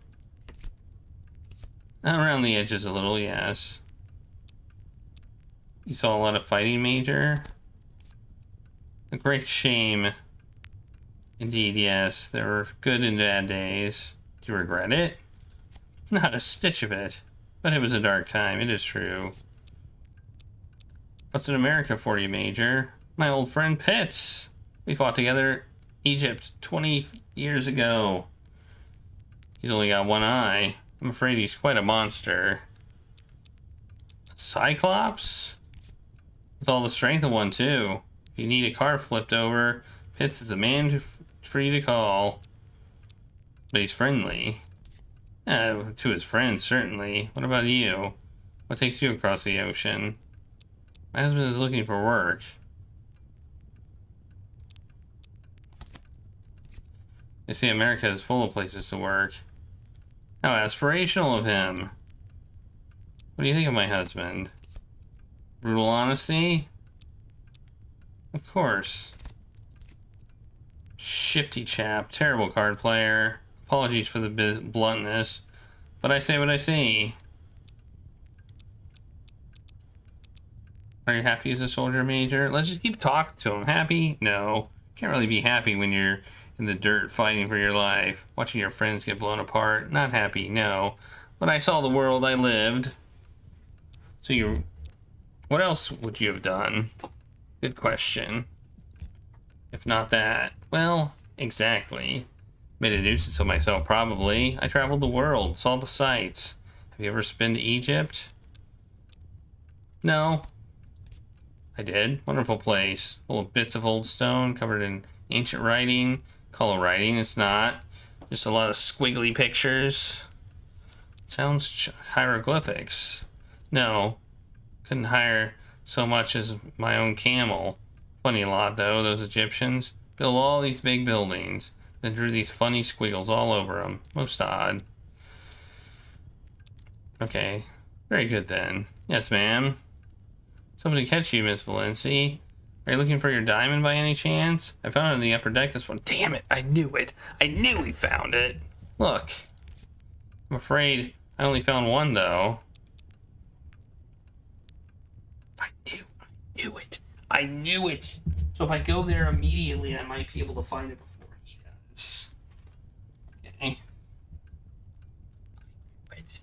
Around the edges a little, yes. You saw a lot of fighting, Major? A great shame. Indeed, yes. There were good and bad days. Do you regret it? Not a stitch of it. But it was a dark time, it is true. What's in America for you, Major? My old friend Pitts. We fought together Egypt 20 years ago. He's only got one eye. I'm afraid he's quite a monster. Cyclops? With all the strength of one, too. If you need a car flipped over, Pitts is the man for you to call. But he's friendly. To his friends, certainly. What about you? What takes you across the ocean? My husband is looking for work. They say America is full of places to work. How aspirational of him. What do you think of my husband? Brutal honesty? Of course. Shifty chap, terrible card player. Apologies for the bluntness, but I say what I see. Are you happy as a soldier, Major? Let's just keep talking to him. Happy? No. Can't really be happy when you're in the dirt fighting for your life, watching your friends get blown apart. Not happy, no. But I saw the world I lived. So what else would you have done? Good question. If not that, well, exactly. Made a nuisance of myself, probably. I traveled the world, saw the sights. Have you ever been to Egypt? No. I did. Wonderful place. Full of bits of old stone, covered in ancient writing. Color writing, it's not. Just a lot of squiggly pictures. Sounds hieroglyphics. No. Couldn't hire so much as my own camel. Funny lot, though, those Egyptians. Built all these big buildings, then drew these funny squiggles all over them. Most odd. Okay. Very good, then. Yes, ma'am. Somebody catch you, Miss Valenci. Are you looking for your diamond by any chance? I found it on the upper deck this one. Damn it! I knew it! I knew he found it! Look. I'm afraid I only found one, though. I knew it! I knew it! So if I go there immediately, I might be able to find it before he does. Okay. Wait.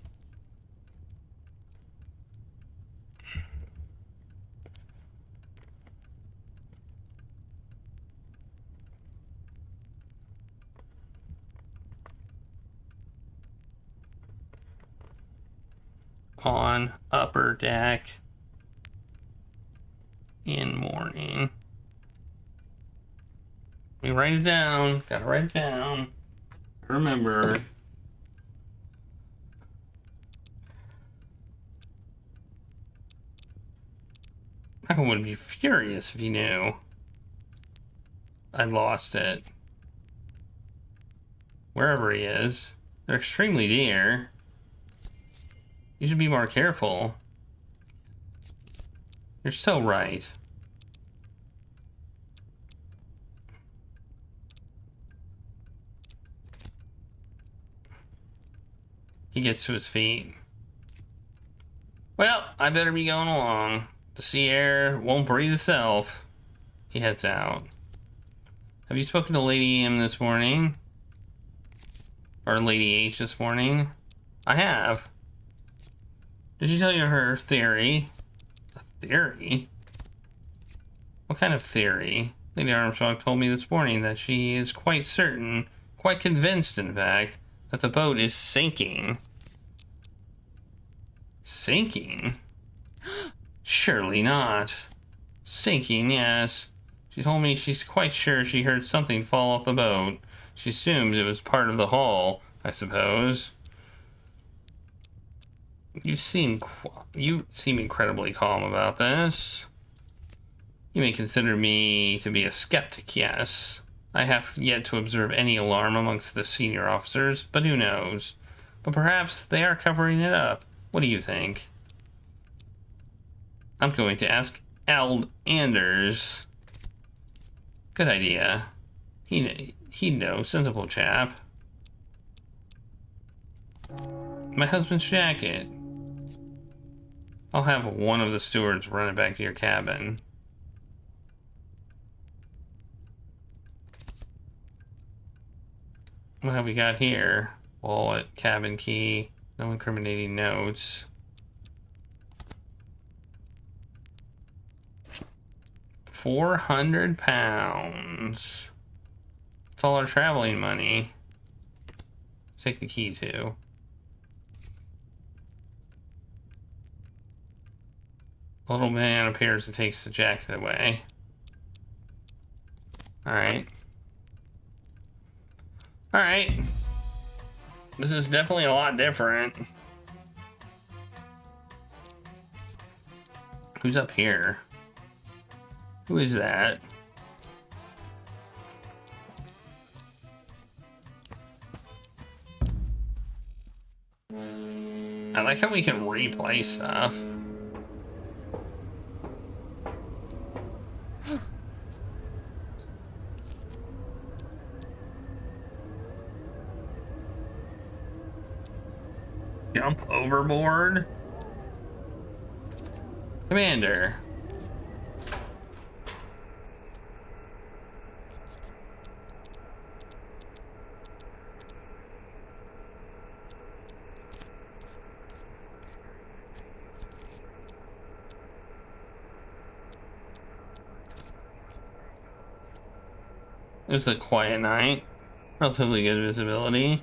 On upper deck in morning. Let me write it down. Gotta write it down. Remember. I would be furious if he knew I lost it. Wherever he is. They're extremely dear. You should be more careful. You're so right. He gets to his feet. Well, I better be going along. The sea air won't breathe itself. He heads out. Have you spoken to Lady M this morning? Or Lady H this morning? I have. Did she tell you her theory? A theory? What kind of theory? Lady Armstrong told me this morning that she is quite certain, quite convinced, in fact, that the boat is sinking. Sinking? Surely not. Sinking, yes. She told me she's quite sure she heard something fall off the boat. She assumes it was part of the hull, I suppose. You seem incredibly calm about this. You may consider me to be a skeptic, yes. I have yet to observe any alarm amongst the senior officers, but who knows? But perhaps they are covering it up. What do you think? I'm going to ask Ald Anders. Good idea. He knows, sensible chap. My husband's jacket. I'll have one of the stewards run it back to your cabin. What have we got here? Wallet, cabin key, no incriminating notes. £400. It's all our traveling money. Let's take the key too. The little man appears and takes the jacket away. Alright. Alright. This is definitely a lot different. Who's up here? Who is that? I like how we can replay stuff. Jump overboard? Commander. It was a quiet night. Relatively good visibility.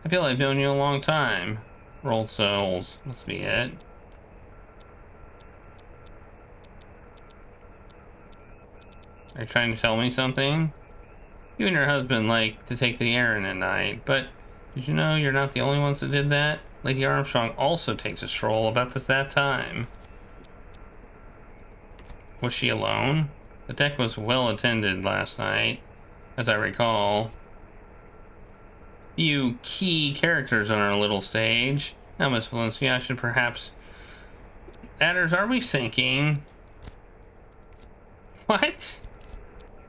I feel I've known you a long time. Rolled souls. Must be it. Are you trying to tell me something? You and your husband like to take the air in at night, but did you know you're not the only ones that did that? Lady Armstrong also takes a stroll about that time. Was she alone? The deck was well attended last night, as I recall. Few key characters on our little stage. Now, Miss Valencia, I should perhaps... Adders, are we sinking? What?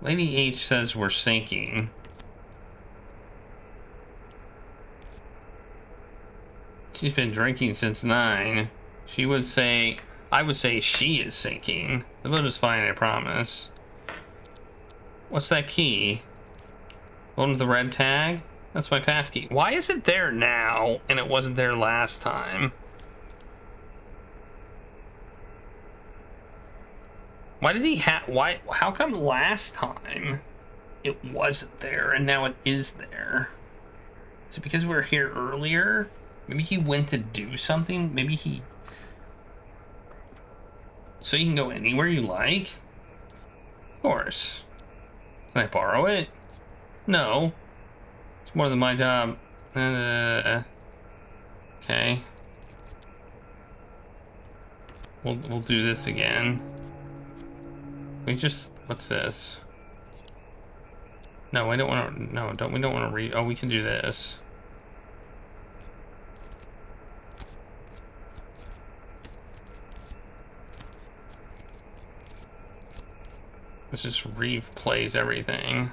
Lady H says we're sinking. She's been drinking since 9. She would say... I would say she is sinking. The boat is fine, I promise. What's that key? The one with the red tag? That's my pass key. Why is it there now and it wasn't there last time? Why did he have... Why? How come last time it wasn't there and now it is there? Is it because we were here earlier? Maybe he went to do something? Maybe he... So you can go anywhere you like? Of course. Can I borrow it? No. It's more than my job. Okay. We'll do this again. We just... What's this? No, I don't want to... No, we don't want to read... Oh, we can do this. This just replays everything.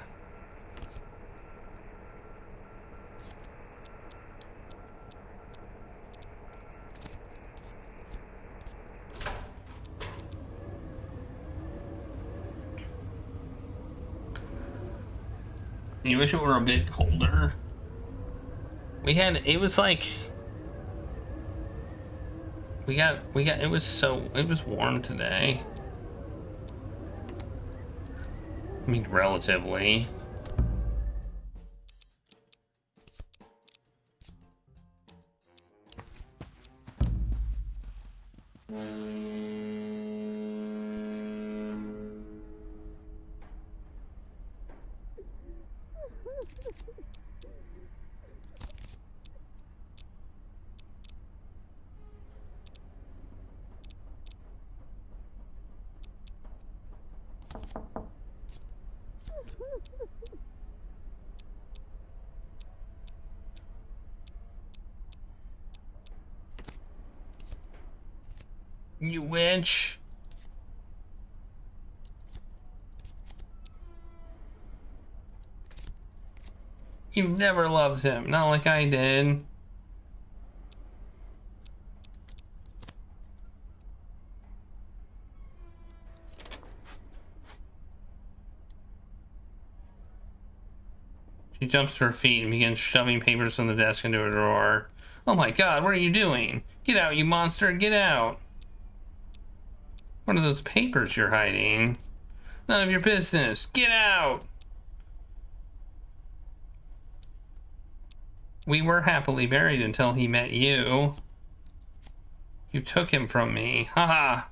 You wish it were a bit colder. It was like... it was warm today. I mean, relatively. You witch. You've never loved him, not like I did. She jumps to her feet and begins shoving papers from the desk into a drawer. Oh my god, what are you doing? Get out, you monster, get out! What are those papers you're hiding? None of your business. Get out! We were happily married until he met you. You took him from me. Haha.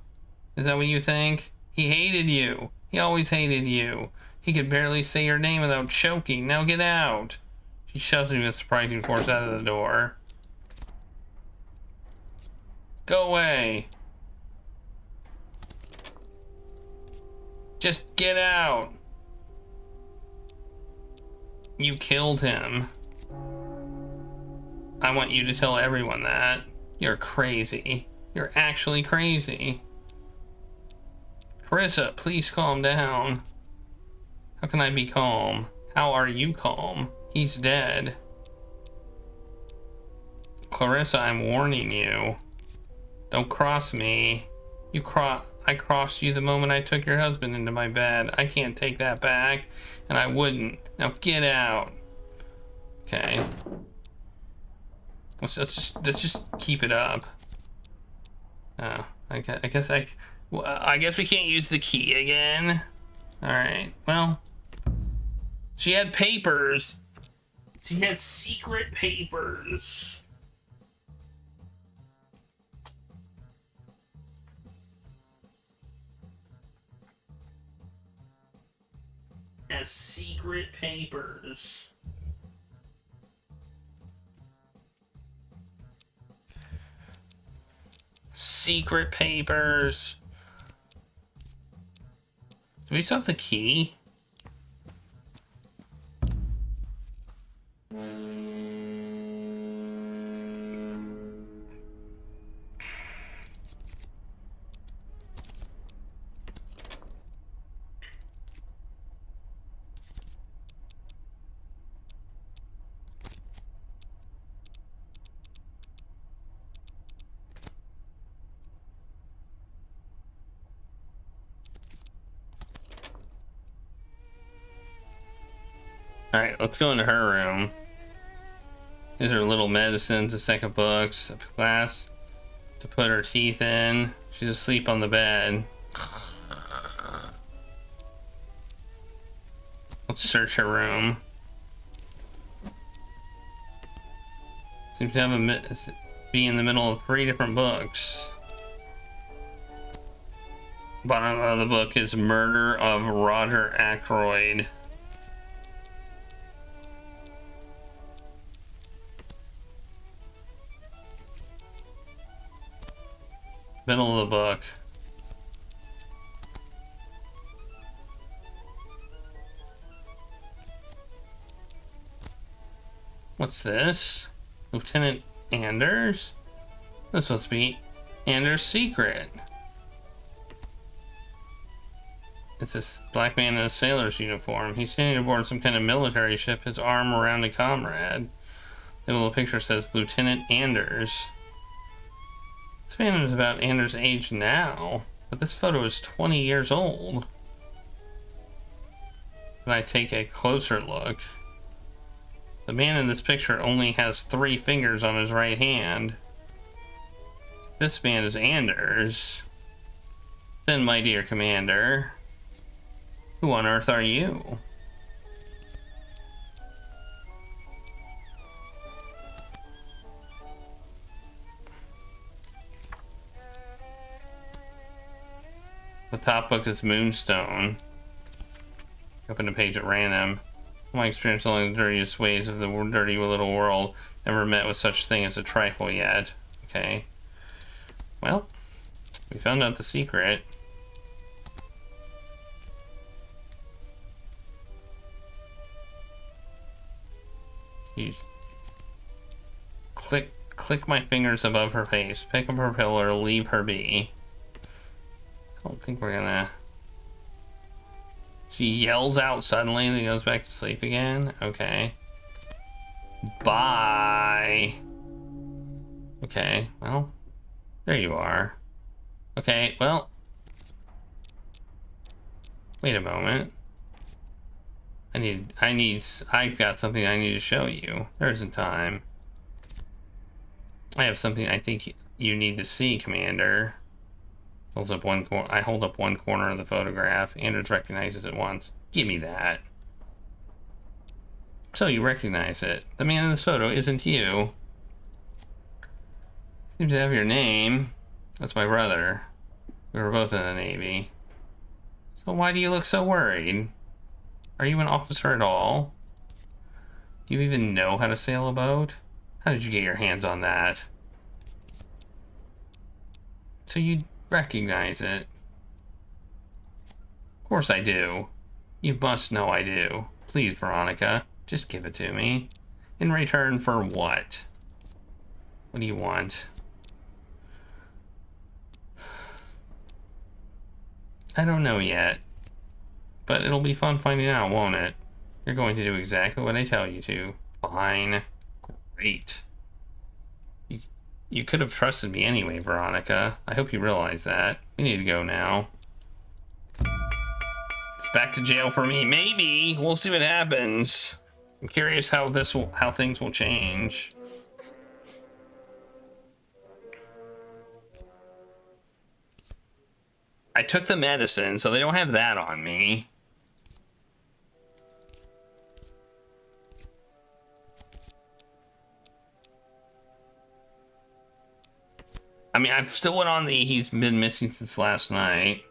Is that what you think? He hated you. He always hated you. He could barely say your name without choking. Now get out. She shoves me with surprising force out of the door. Go away. Just get out. You killed him. I want you to tell everyone that. You're crazy. You're actually crazy. Carissa, please calm down. How can I be calm? How are you calm? He's dead. Clarissa, I'm warning you. Don't cross me. I crossed you the moment I took your husband into my bed. I can't take that back, and I wouldn't. Now get out. Okay. Let's just keep it up. Oh, I guess we can't use the key again. All right. Well, she had papers. She had secret papers. Has secret papers. Secret papers. Do we still have the key? Alright, let's go into her room. These are little medicines, a stack of books, a glass to put her teeth in. She's asleep on the bed. Let's search her room. Seems to have be in the middle of 3 different books. Bottom of the book is Murder of Roger Ackroyd. Middle of the book. What's this? Lieutenant Anders? This must be Anders' secret. It's this black man in a sailor's uniform. He's standing aboard some kind of military ship, his arm around a comrade. The little picture says Lieutenant Anders. This man is about Anders' age now, but this photo is 20 years old. When I take a closer look, the man in this picture only has 3 fingers on his right hand. This man is Anders. Then, my dear commander, who on earth are you? The top book is Moonstone. Open a page at random. My experience only the dirtiest ways of the dirty little world. Never met with such thing as a trifle yet. Okay. Well, we found out the secret. You click my fingers above her face. Pick up her pillow, leave her be. I don't think we're gonna... She yells out suddenly and then goes back to sleep again. Okay. Bye. Okay, well, there you are. Okay, well, wait a moment. I've got something I need to show you. There isn't time. I have something I think you need to see, Commander. I hold up one corner of the photograph. Anders recognizes it once. Give me that. So you recognize it. The man in this photo isn't you. Seems to have your name. That's my brother. We were both in the Navy. So why do you look so worried? Are you an officer at all? Do you even know how to sail a boat? How did you get your hands on that? So you recognize it. Of course I do. You must know I do. Please, Veronica, just give it to me. In return for what? What do you want? I don't know yet. But it'll be fun finding out, won't it? You're going to do exactly what I tell you to. Fine. Great. You could have trusted me anyway, Veronica. I hope you realize that. We need to go now. It's back to jail for me. Maybe. We'll see what happens. I'm curious how things will change. I took the medicine, so they don't have that on me. I mean, I've still went on the he's been missing since last night.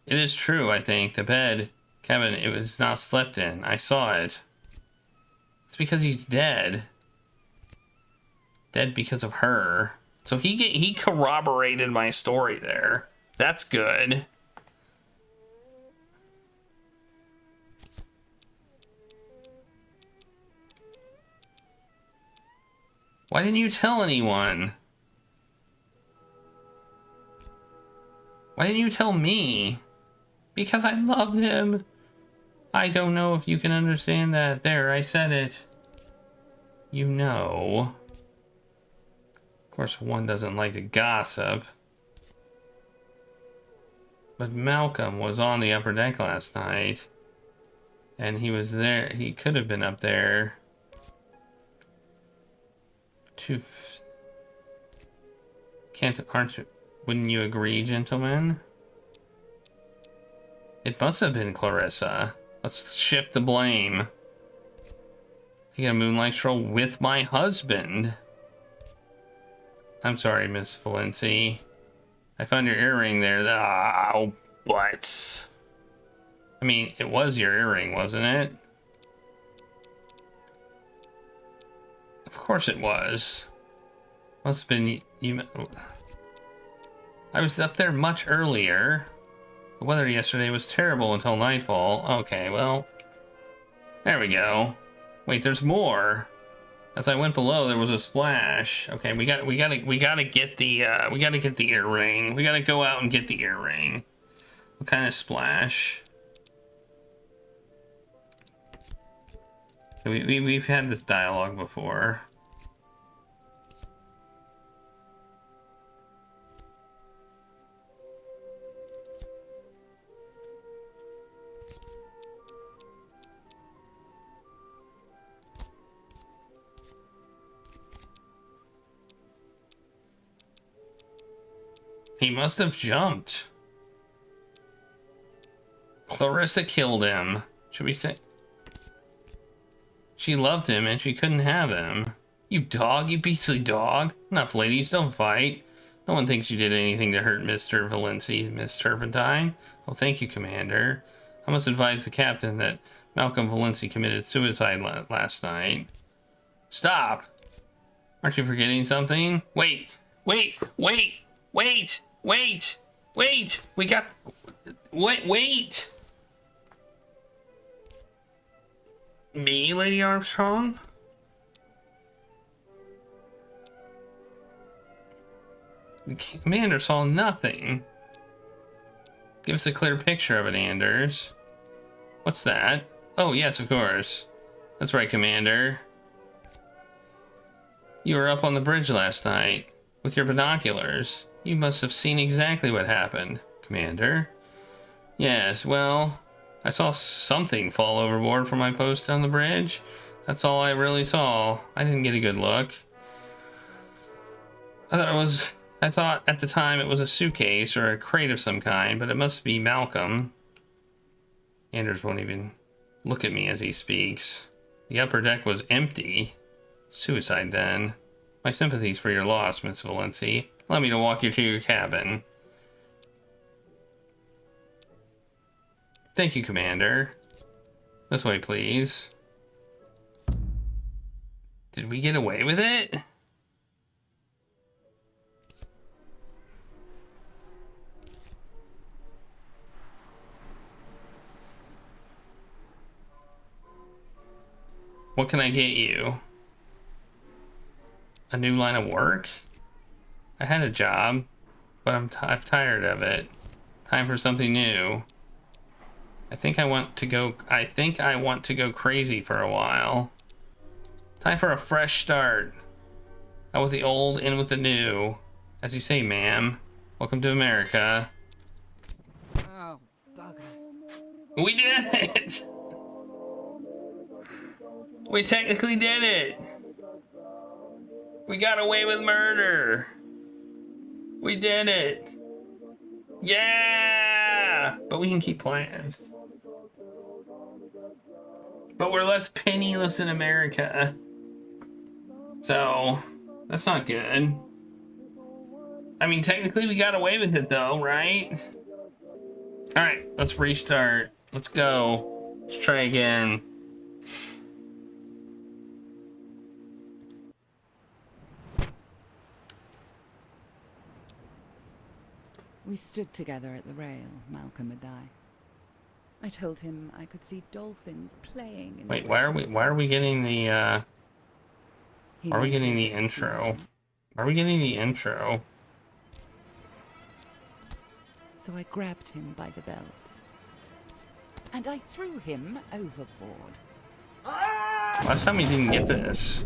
It is true, I think. The bed, Kevin, it was not slept in. I saw it. It's because he's dead. Dead because of her. So he corroborated my story there. That's good. Why didn't you tell anyone? Why didn't you tell me? Because I loved him. I don't know if you can understand that. There, I said it. You know. Of course, one doesn't like to gossip. But Malcolm was on the upper deck last night. And he was there. He could have been up there. Wouldn't you agree, gentlemen? It must have been Clarissa. Let's shift the blame. You got a moonlight stroll with my husband. I'm sorry, Miss Valenci. I found your earring there. Oh, butts. I mean, it was your earring, wasn't it? Of course it was. Must have been you. I was up there much earlier. The weather yesterday was terrible until nightfall. Okay, well, there we go. Wait, there's more. As I went below, there was a splash. Okay, we gotta get the earring. We gotta go out and get the earring. What kind of splash? We've had this dialogue before. He must have jumped. Clarissa killed him. Should we say? She loved him and she couldn't have him. You dog, you beastly dog. Enough, ladies, don't fight. No one thinks you did anything to hurt Mr. Valenci, Miss Turpentine. Oh, thank you, Commander. I must advise the captain that Malcolm Valenci committed suicide last night. Stop! Aren't you forgetting something? Wait! We got... Wait! Me, Lady Armstrong? The commander saw nothing. Give us a clear picture of it, Anders. What's that? Oh, yes, of course. That's right, Commander. You were up on the bridge last night with your binoculars. You must have seen exactly what happened, Commander. Yes, well, I saw something fall overboard from my post on the bridge. That's all I really saw. I didn't get a good look. I thought at the time it was a suitcase or a crate of some kind, but it must be Malcolm. Anders won't even look at me as he speaks. The upper deck was empty. Suicide, then. My sympathies for your loss, Miss Valenci. Allow me to walk you to your cabin. Thank you, Commander. This way, please. Did we get away with it? What can I get you? A new line of work? I had a job, but I'm tired of it. Time for something new. I think I want to go crazy for a while. Time for a fresh start. Out with the old, in with the new. As you say, ma'am. Welcome to America. Oh, bugger. We did it! We technically did it! We got away with murder! We did it! Yeah! But we can keep playing. But we're left penniless in America. So, that's not good. I mean, technically we got away with it though, right? Alright, let's restart. Let's go. Let's try again. We stood together at the rail, Malcolm and I told him I could see dolphins playing in Wait, the why are we getting the He why are we getting wanted the to see intro? them, Why are we getting the intro? so I grabbed him by the belt. And I threw him overboard. Last time we didn't get this.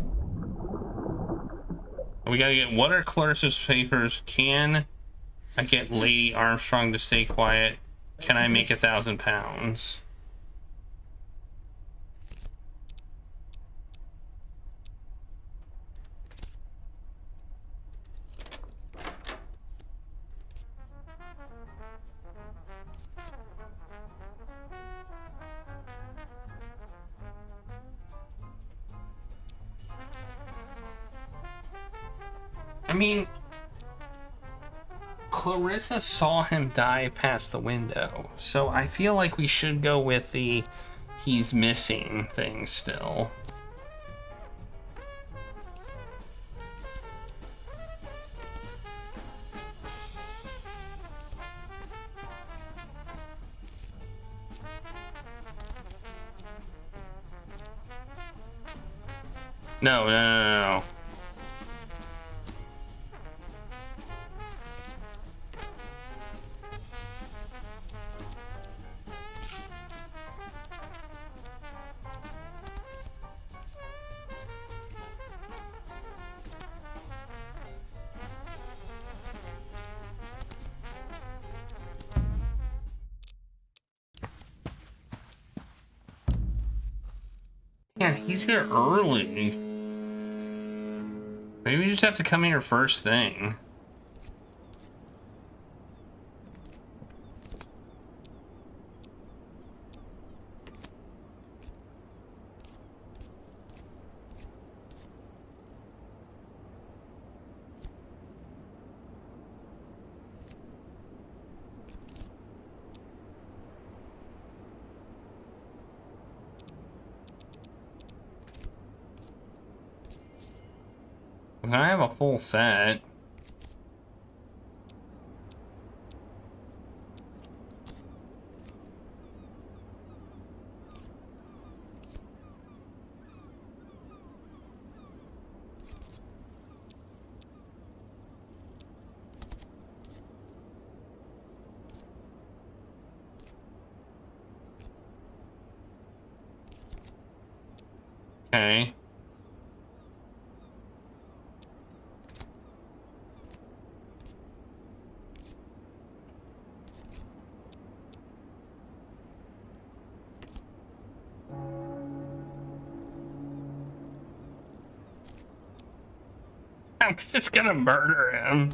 We gotta get, what are Clarissa's favors? Can I get Lady Armstrong to stay quiet? Can I make 1,000 pounds? I mean, Clarissa saw him dive past the window, so I feel like we should go with the he's missing thing still. No. Yeah, he's here early. Maybe we just have to come here first thing. I have a full set. Okay. I'm just gonna murder him.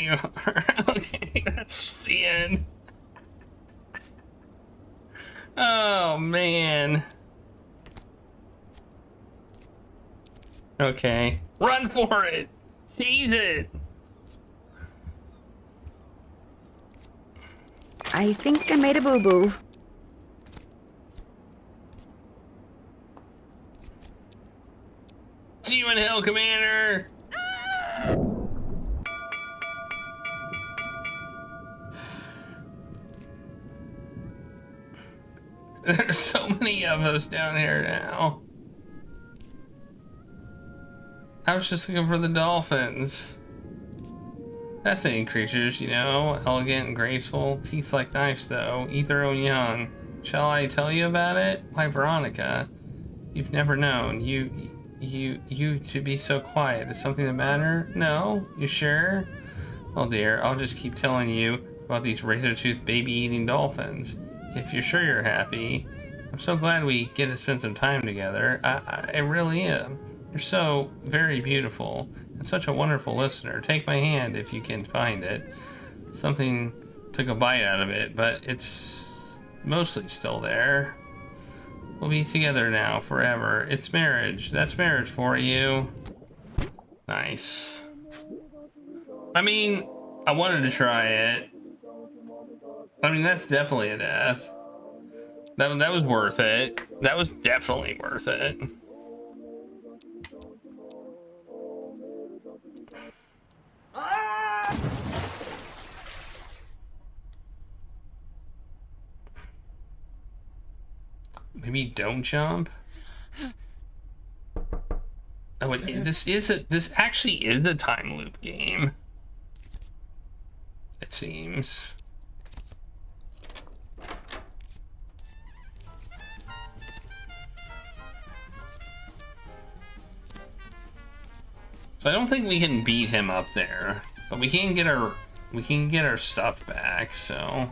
you are. Okay, that's the end. Oh, man. Okay. Run for it! Seize it! I think I made a boo-boo. See you in hell, Commander! There's so many of us down here now. I was just looking for the dolphins. Fascinating creatures, you know, elegant and graceful. Teeth like knives, though. Eat their own young. Shall I tell you about it? Why, Veronica, you've never known. You to be so quiet. Is something the matter? No? You sure? Oh dear, I'll just keep telling you about these razor-toothed baby-eating dolphins. If you're sure you're happy. I'm so glad we get to spend some time together. I really am. You're so very beautiful and such a wonderful listener. Take my hand if you can find it. Something took a bite out of it, but it's mostly still there. We'll be together now forever. It's marriage. That's marriage for you. Nice. I mean, I wanted to try it. I mean, that's definitely a death. That was worth it. That was definitely worth it. Maybe don't jump. Oh, this actually is a time loop game. It seems. So I don't think we can beat him up there, but we can get our stuff back, so.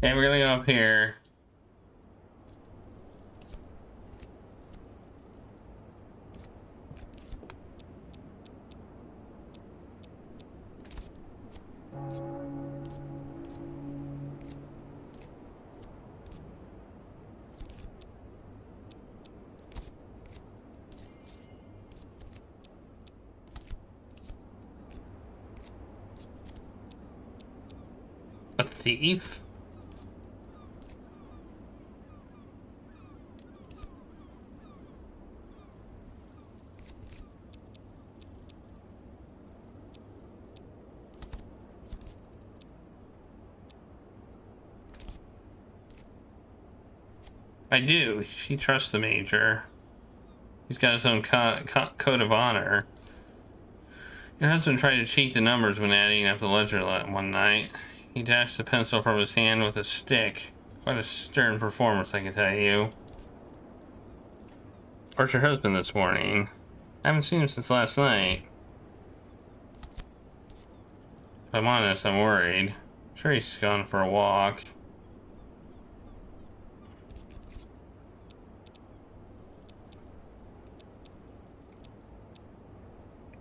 Okay, we're gonna go up here. A thief? I do. She trusts the Major. He's got his own code of honor. Your husband tried to cheat the numbers when adding up the ledger one night. He dashed the pencil from his hand with a stick. Quite a stern performance, I can tell you. Where's your husband this morning? I haven't seen him since last night. If I'm honest, I'm worried. I'm sure he's gone for a walk.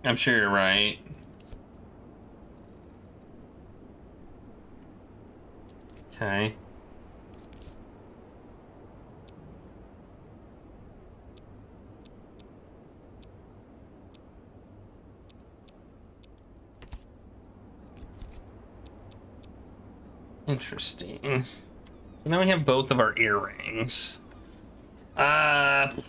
I'm sure you're right. Okay. Interesting. So now we have both of our earrings. I'm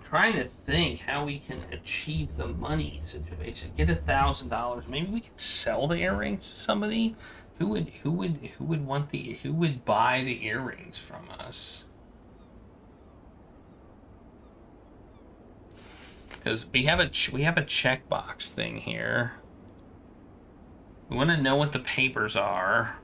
trying to think how we can achieve the money situation. Get $1,000. Maybe we could sell the earrings to somebody. Who would buy the earrings from us? Because we have a checkbox thing here. We want to know what the papers are.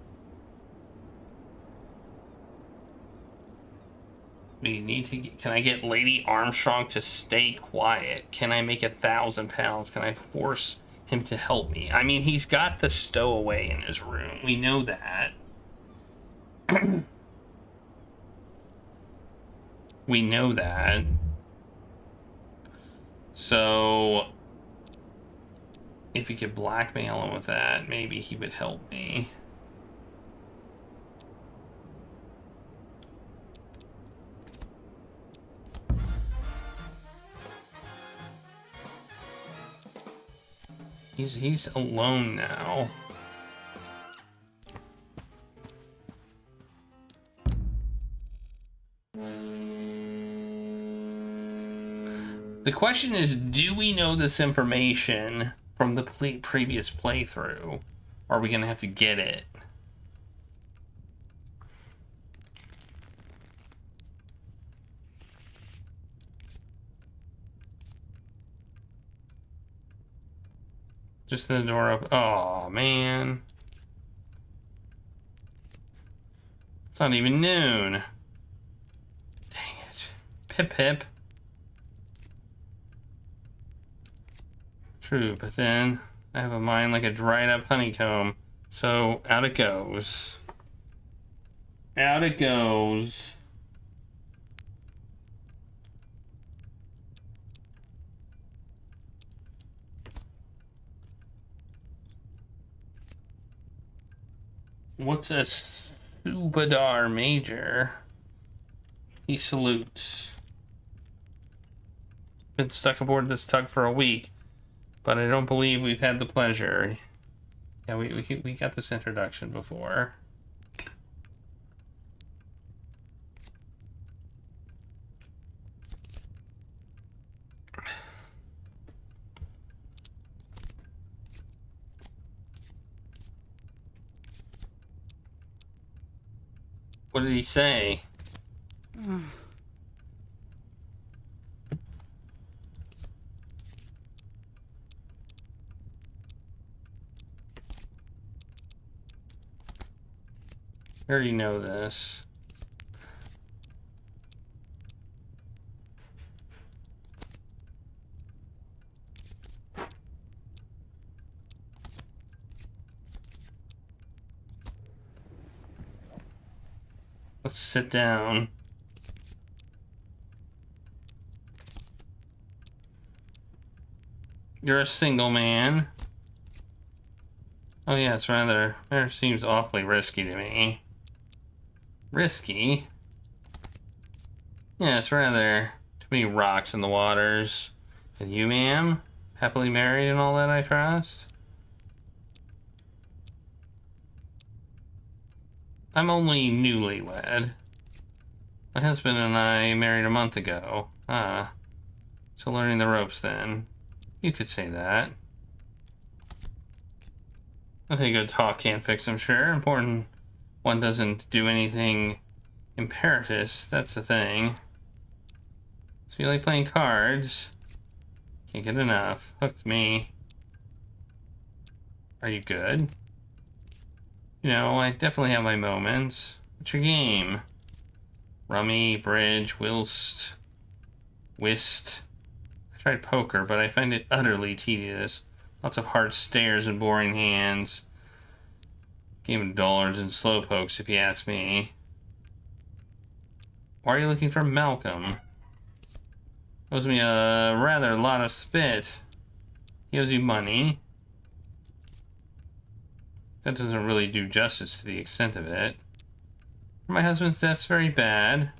We need to get, can I get Lady Armstrong to stay quiet? Can I make 1,000 pounds? Can I force him to help me? I mean, he's got the stowaway in his room. We know that. We know that. So, if you could blackmail him with that, maybe he would help me. He's alone now. The question is, do we know this information from the previous playthrough? Or are we gonna have to get it? Just the door open. Oh, man. It's not even noon. Dang it. Pip pip. True, but then I have a mind like a dried up honeycomb. So out it goes. Out it goes. What's a Subadar Major? He salutes. Been stuck aboard this tug for a week, but I don't believe we've had the pleasure. Yeah, we got this introduction before. What did he say? I already know this. Let's sit down. You're a single man. Oh yeah, it's rather... It seems awfully risky to me. Risky? Yeah, it's rather... Too many rocks in the waters. And you, ma'am? Happily married and all that, I trust? I'm only newlywed. My husband and I married a month ago. Ah. So learning the ropes then. You could say that. Nothing good talk can't fix, I'm sure. Important one doesn't do anything imperative. That's the thing. So you like playing cards? Can't get enough. Hooked me. Are you good? You know, I definitely have my moments. What's your game? Rummy, bridge, whist. I tried poker, but I find it utterly tedious. Lots of hard stares and boring hands. Game of dullards and slowpokes, if you ask me. Why are you looking for Malcolm? Owes me a rather lot of spit. He owes you money. That doesn't really do justice to the extent of it. My husband's death's very bad.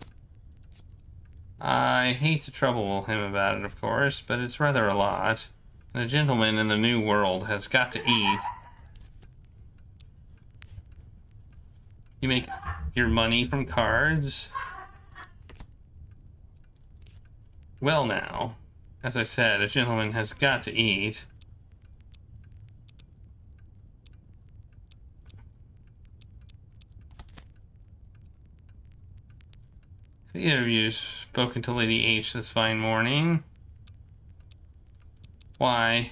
I hate to trouble him about it, of course, but it's rather a lot. And a gentleman in the new world has got to eat. You make your money from cards? Well now, as I said, a gentleman has got to eat. Have either of you spoken to Lady H this fine morning? Why?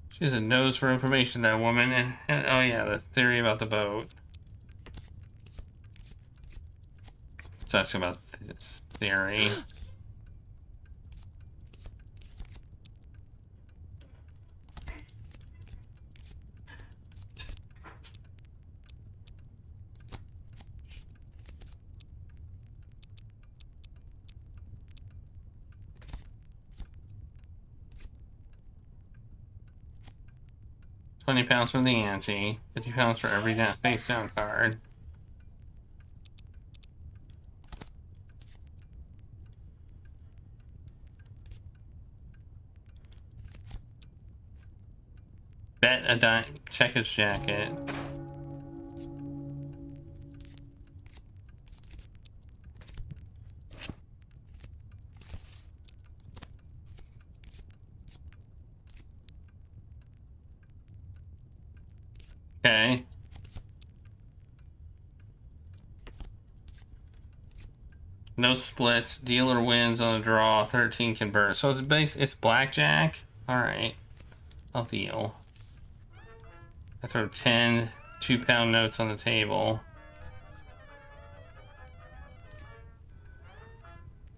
She has a nose for information, that woman. And oh yeah, the theory about the boat. Let's ask about this theory. £20 for the ante, £50 for every face down card. Bet a dime, check his jacket. Okay. No splits. Dealer wins on a draw. 13 can burn. So it's blackjack? Alright. I'll deal. I throw 10 £2 notes on the table.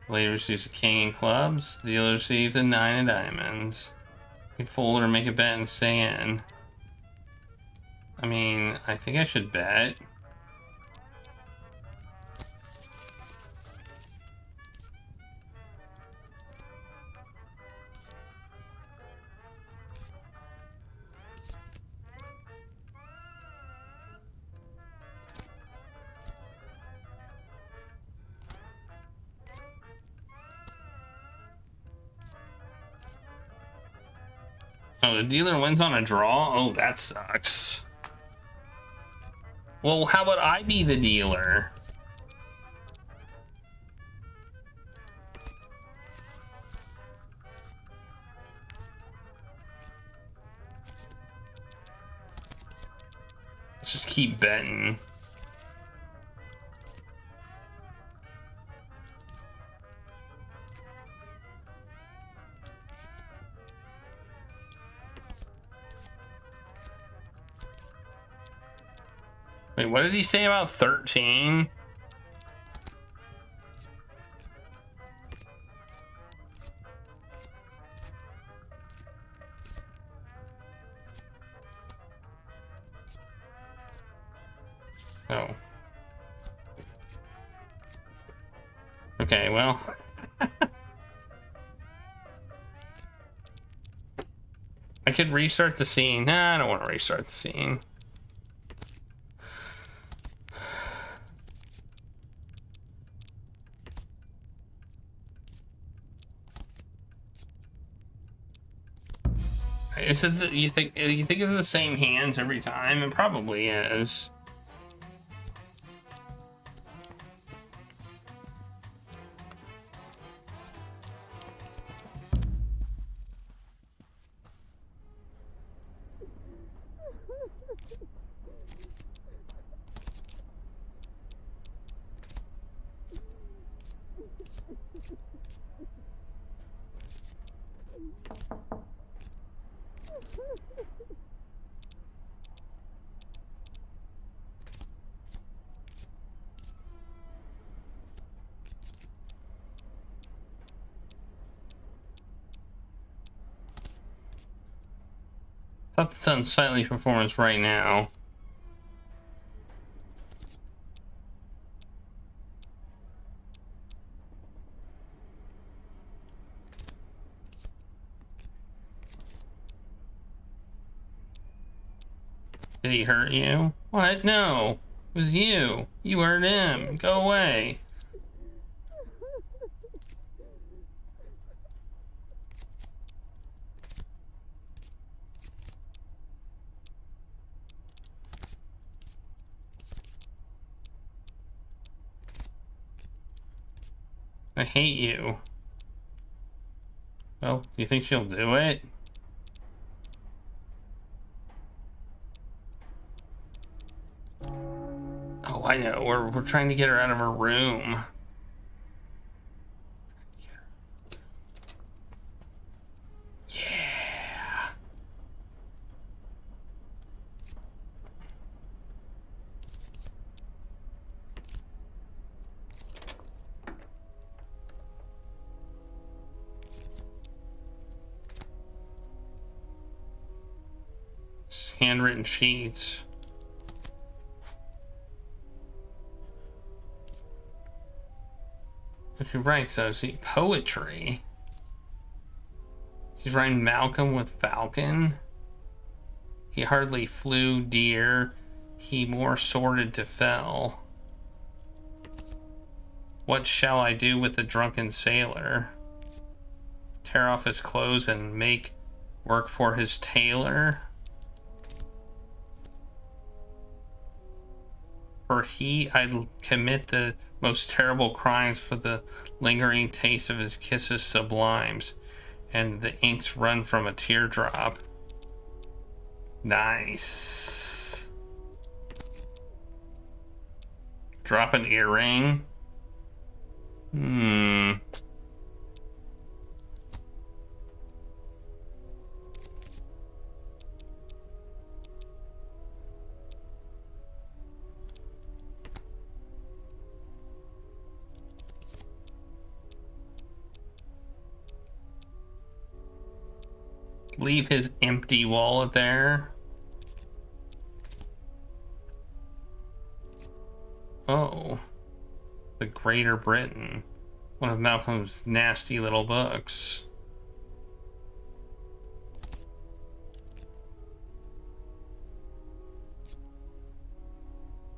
Later receives a king in clubs. The dealer receives a 9 of diamonds. You can fold or make a bet and stay in. I mean, I think I should bet. Oh, the dealer wins on a draw? Oh, that sucks. Well, how about I be the dealer? Let's just keep betting. Wait, what did he say about 13? Oh. Okay, well. I could restart the scene. Nah, I don't want to restart the scene. Is it you think it's the same hands every time? It probably is. Thought this unsightly performance right now. Did he hurt you? What? No. It was you. You hurt him. Go away. I hate you. Well, you think she'll do it? Oh, I know. We're trying to get her out of her room. Yeah. Handwritten sheets. If you write so, see, poetry. She's writing Malcolm with Falcon. He hardly flew deer. He more sorted to fell. What shall I do with the drunken sailor? Tear off his clothes and make work for his tailor? For he, I'd commit the most terrible crimes for the lingering taste of his kisses sublimes, and the inks run from a teardrop. Nice. Drop an earring. Leave his empty wallet there. Oh. The Greater Britain. One of Malcolm's nasty little books.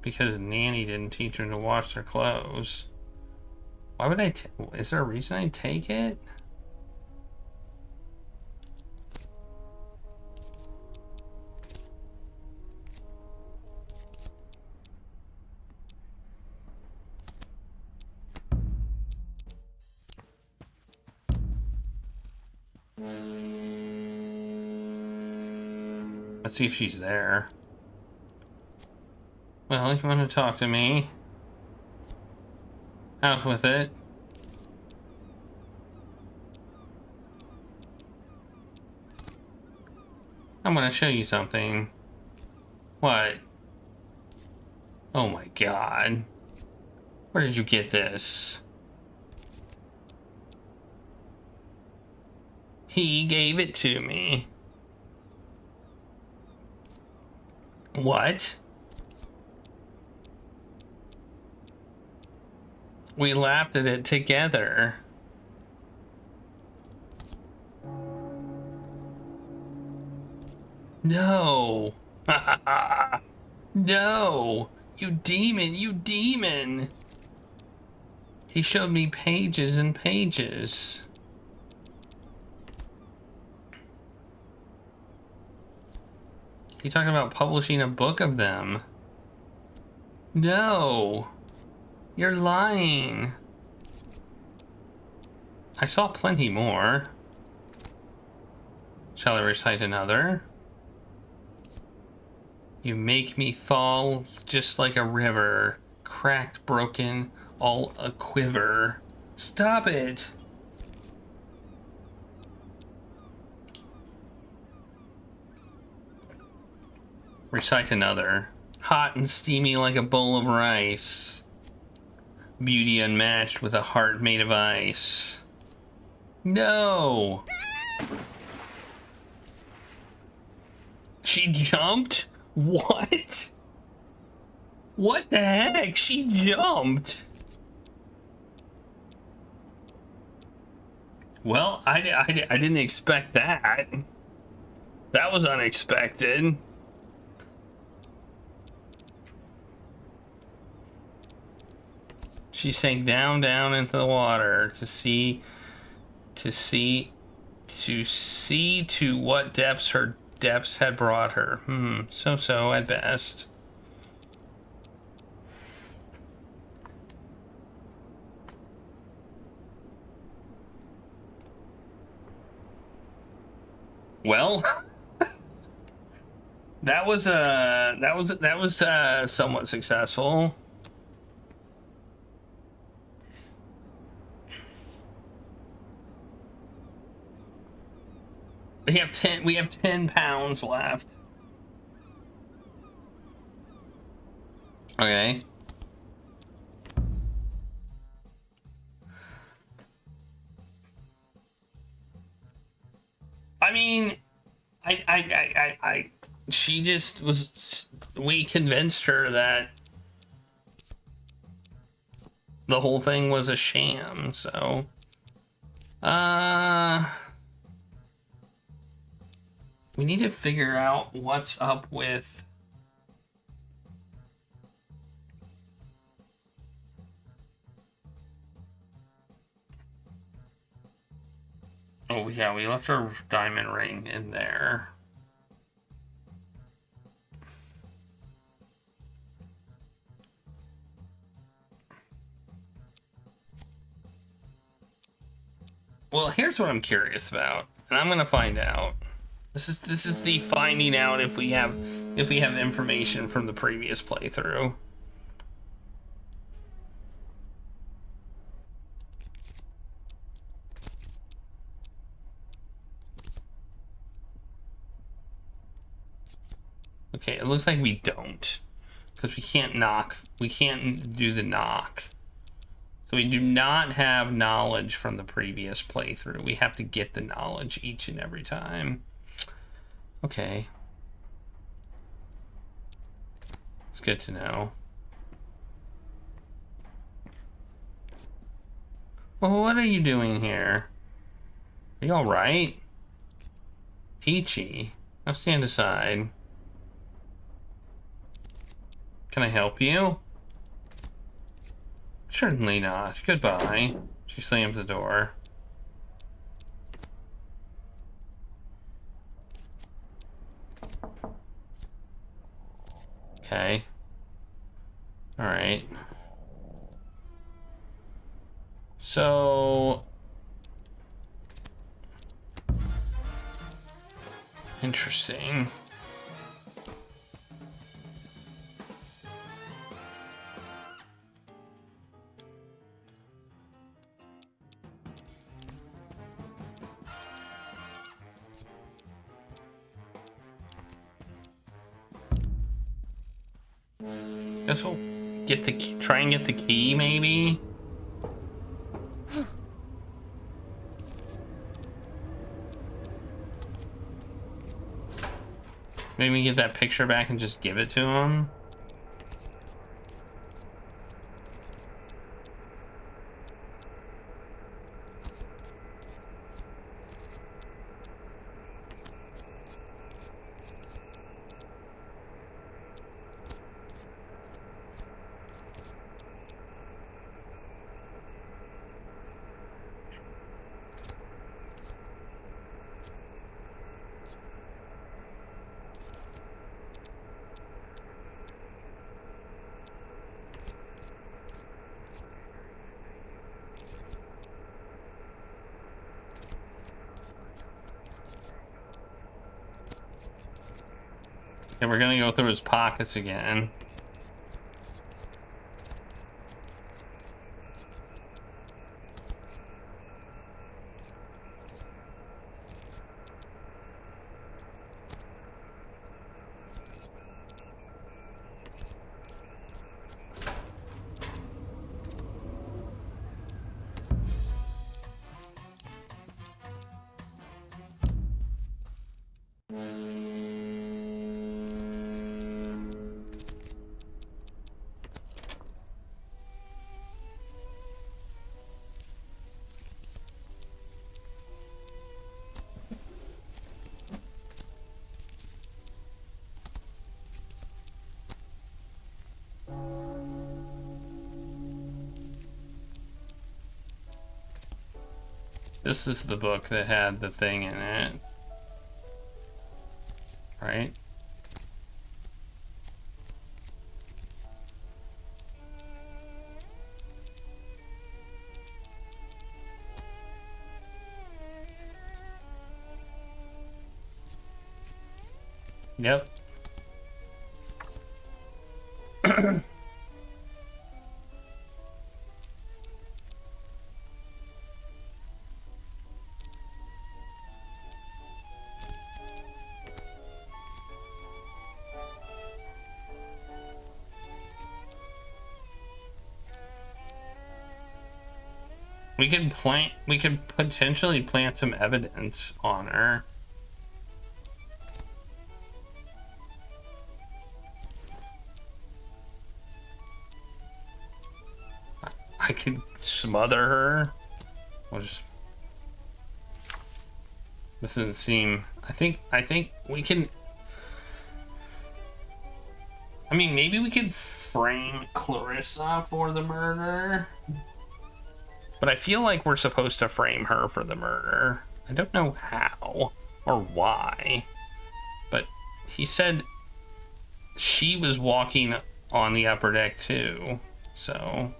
Because Nanny didn't teach him to wash their clothes. Why would is there a reason I'd take it? Let's see if she's there. Well, you want to talk to me? Out with it. I'm gonna show you something. What? Oh my god. Where did you get this? He gave it to me. What? We laughed at it together. No. No. You demon, you demon. He showed me pages and pages. He talked about publishing a book of them. No. You're lying. I saw plenty more. Shall I recite another? You make me fall just like a river, cracked, broken, all a quiver. Stop it! Recite another. Hot and steamy like a bowl of rice. Beauty unmatched with a heart made of ice. No! She jumped? What? What the heck? She jumped. Well, I didn't expect that. That was unexpected. She sank down into the water to see to what depths her depths had brought her. So at best. Well, that was somewhat successful. We have 10 pounds left. Okay. I mean, she just was, we convinced her that the whole thing was a sham, so. We need to figure out what's up with. Oh yeah, we left our diamond ring in there. Well, here's what I'm curious about, and I'm gonna find out. This is the finding out if we have information from the previous playthrough. Okay, it looks like we don't, because we can't do the knock. So we do not have knowledge from the previous playthrough. We have to get the knowledge each and every time. Okay. It's good to know. Well, what are you doing here? Are you alright? Peachy. Now stand aside. Can I help you? Certainly not. Goodbye. She slams the door. Okay. Alright. So... interesting. Guess we'll get the key, try and get the key, maybe. Maybe get that picture back and just give it to him. And we're gonna go through his pockets again. This is the book that had the thing in it. Right? Yep. We could potentially plant some evidence on her. I could smother her. We'll just... This doesn't seem... I think we can... I mean, maybe we could frame Clarissa for the murder. But I feel like we're supposed to frame her for the murder. I don't know how or why. But he said she was walking on the upper deck too. So...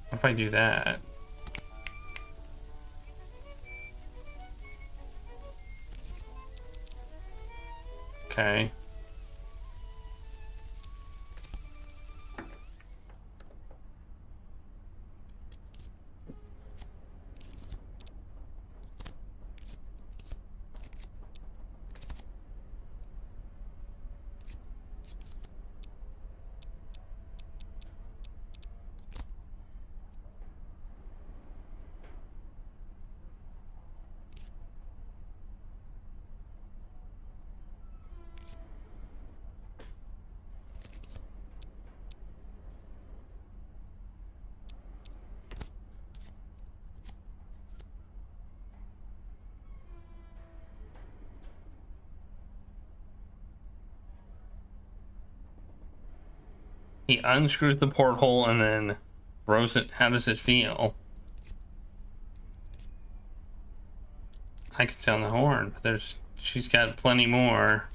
What if I do that? Okay. He unscrews the porthole and then throws it. How does it feel? I could sound the horn, but she's got plenty more.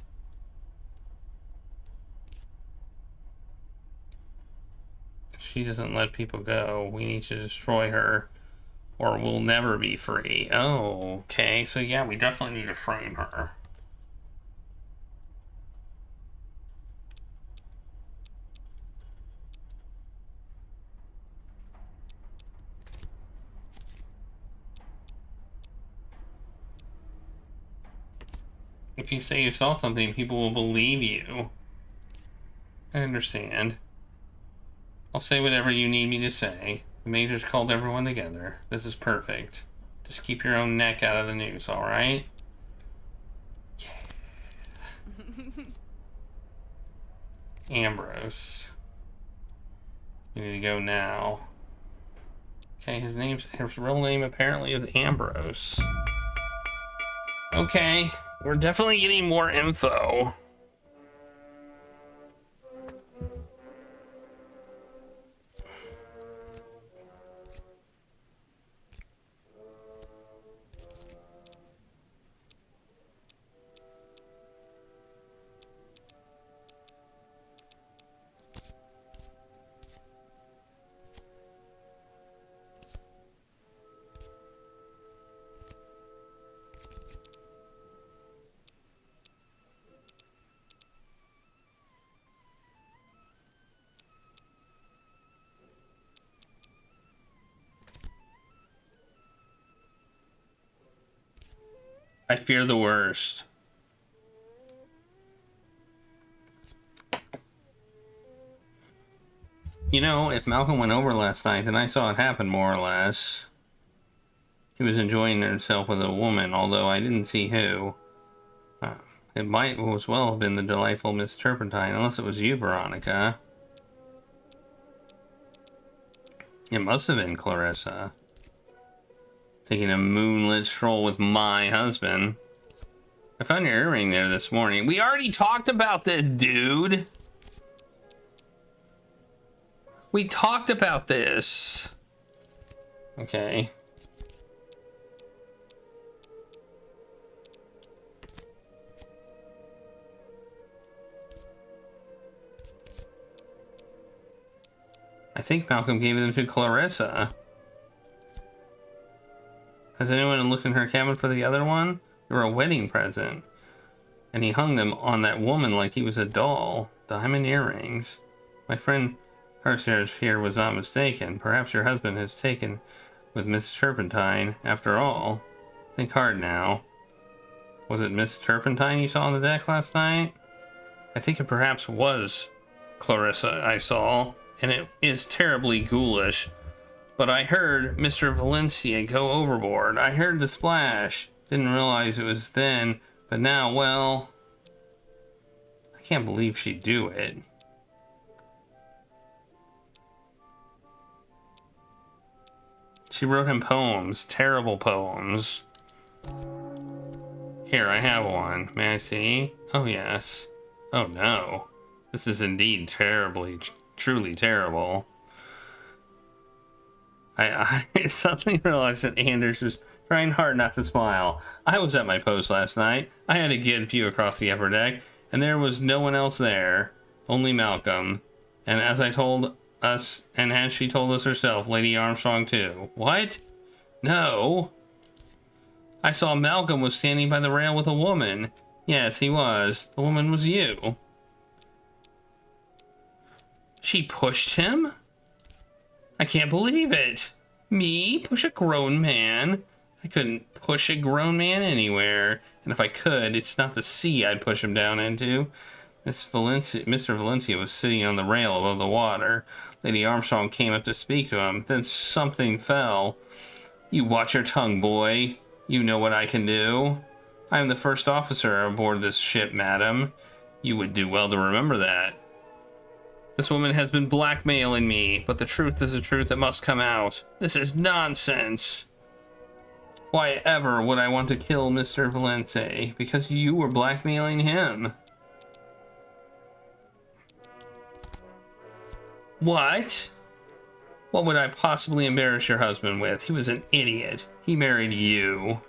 She doesn't let people go. We need to destroy her or we'll never be free. Oh, okay. So yeah, we definitely need to frame her. If you say you saw something, people will believe you. I understand. I'll say whatever you need me to say. The Major's called everyone together. This is perfect. Just keep your own neck out of the news, alright? Yeah. Ambrose. You need to go now. Okay, his real name apparently is Ambrose. Okay. We're definitely getting more info. I fear the worst. You know, if Malcolm went over last night, then I saw it happen more or less. He was enjoying himself with a woman, although I didn't see who. It might as well have been the delightful Miss Turpentine, unless it was you, Veronica. It must have been Clarissa. Taking a moonlit stroll with my husband. I found your earring there this morning. We already talked about this, dude. We talked about this. Okay. I think Malcolm gave them to Clarissa. Has anyone looked in her cabin for the other one? They were a wedding present. and he hung them on that woman like he was a doll. Diamond earrings. My friend Carstairs here was not mistaken. Perhaps your husband has taken with Miss Turpentine after all. Think hard now. Was it Miss Turpentine you saw on the deck last night? I think it perhaps was Clarissa I saw, and it is terribly ghoulish. But I heard Mr. Valencia go overboard. I heard the splash. Didn't realize it was then, but now, well, I can't believe she'd do it. She wrote him poems, terrible poems. Here, I have one. May I see? Oh, yes. Oh, no. This is indeed terribly, truly terrible. I suddenly realized that Anders is trying hard not to smile. I was at my post last night. I had a good view across the upper deck, and there was no one else there. Only Malcolm. And as I told us, and as she told us herself, Lady Armstrong too. What? No. I saw Malcolm was standing by the rail with a woman. Yes, he was. The woman was you. She pushed him? I can't believe it. Me? Push a grown man? I couldn't push a grown man anywhere. And if I could, it's not the sea I'd push him down into. Mr. Valencia was sitting on the rail above the water. Lady Armstrong came up to speak to him. Then something fell. You watch your tongue, boy. You know what I can do. I am the first officer aboard this ship, madam. You would do well to remember that. This woman has been blackmailing me, but the truth is a truth that must come out. This is nonsense. Why ever would I want to kill Mr. Valente? Because you were blackmailing him. What? What would I possibly embarrass your husband with? He was an idiot. He married you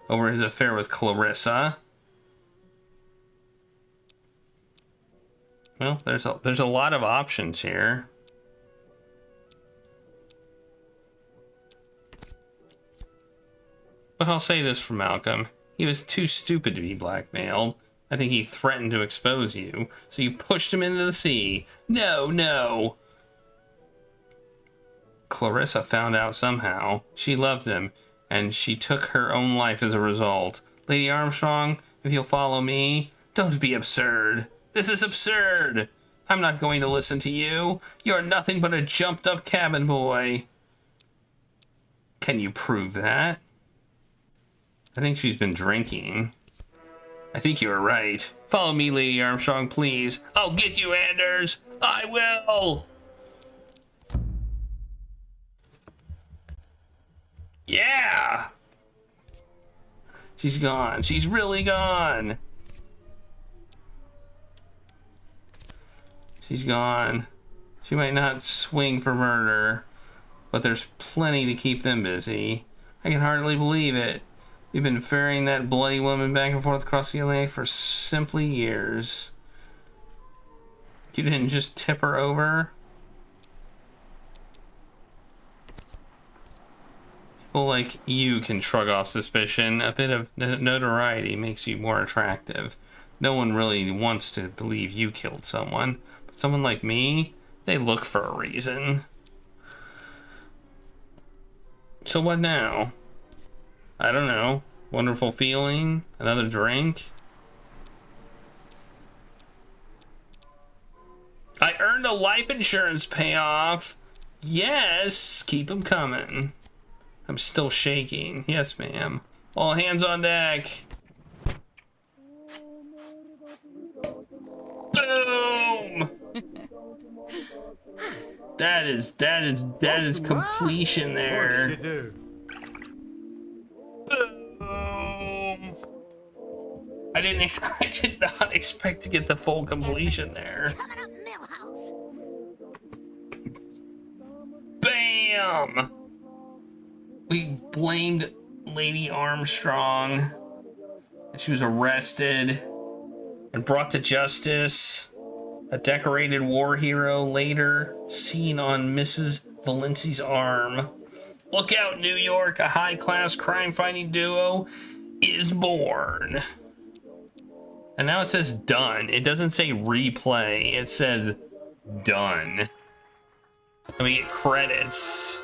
over his affair with Clarissa. Well, there's a lot of options here. But I'll say this for Malcolm. He was too stupid to be blackmailed. I think he threatened to expose you, so you pushed him into the sea. No, no. Clarissa found out somehow. She loved him, and she took her own life as a result. Lady Armstrong, if you'll follow me, don't be absurd. This is absurd. I'm not going to listen to you. You're nothing but a jumped-up cabin boy. Can you prove that? I think she's been drinking. I think you're right. Follow me, Lady Armstrong, please. I'll get you, Anders. I will. Yeah. She's gone. She's really gone. She's gone. She might not swing for murder, but there's plenty to keep them busy. I can hardly believe it. We've been ferrying that bloody woman back and forth across the Atlantic for simply years. You didn't just tip her over? People like you can shrug off suspicion. A bit of notoriety makes you more attractive. No one really wants to believe you killed someone. But someone like me, they look for a reason. So what now? I don't know. Wonderful feeling? Another drink? I earned a life insurance payoff. Yes, keep them coming. I'm still shaking. Yes, ma'am. All hands on deck. Boom! That is completion there. Boom! I did not expect to get the full completion there. Bam! We blamed Lady Armstrong, and she was arrested and brought to justice. A decorated war hero later seen on Mrs. Valenci's arm. Look out, New York, a high-class crime-fighting duo is born. And now it says done. It doesn't say replay. It says done. And we get credits.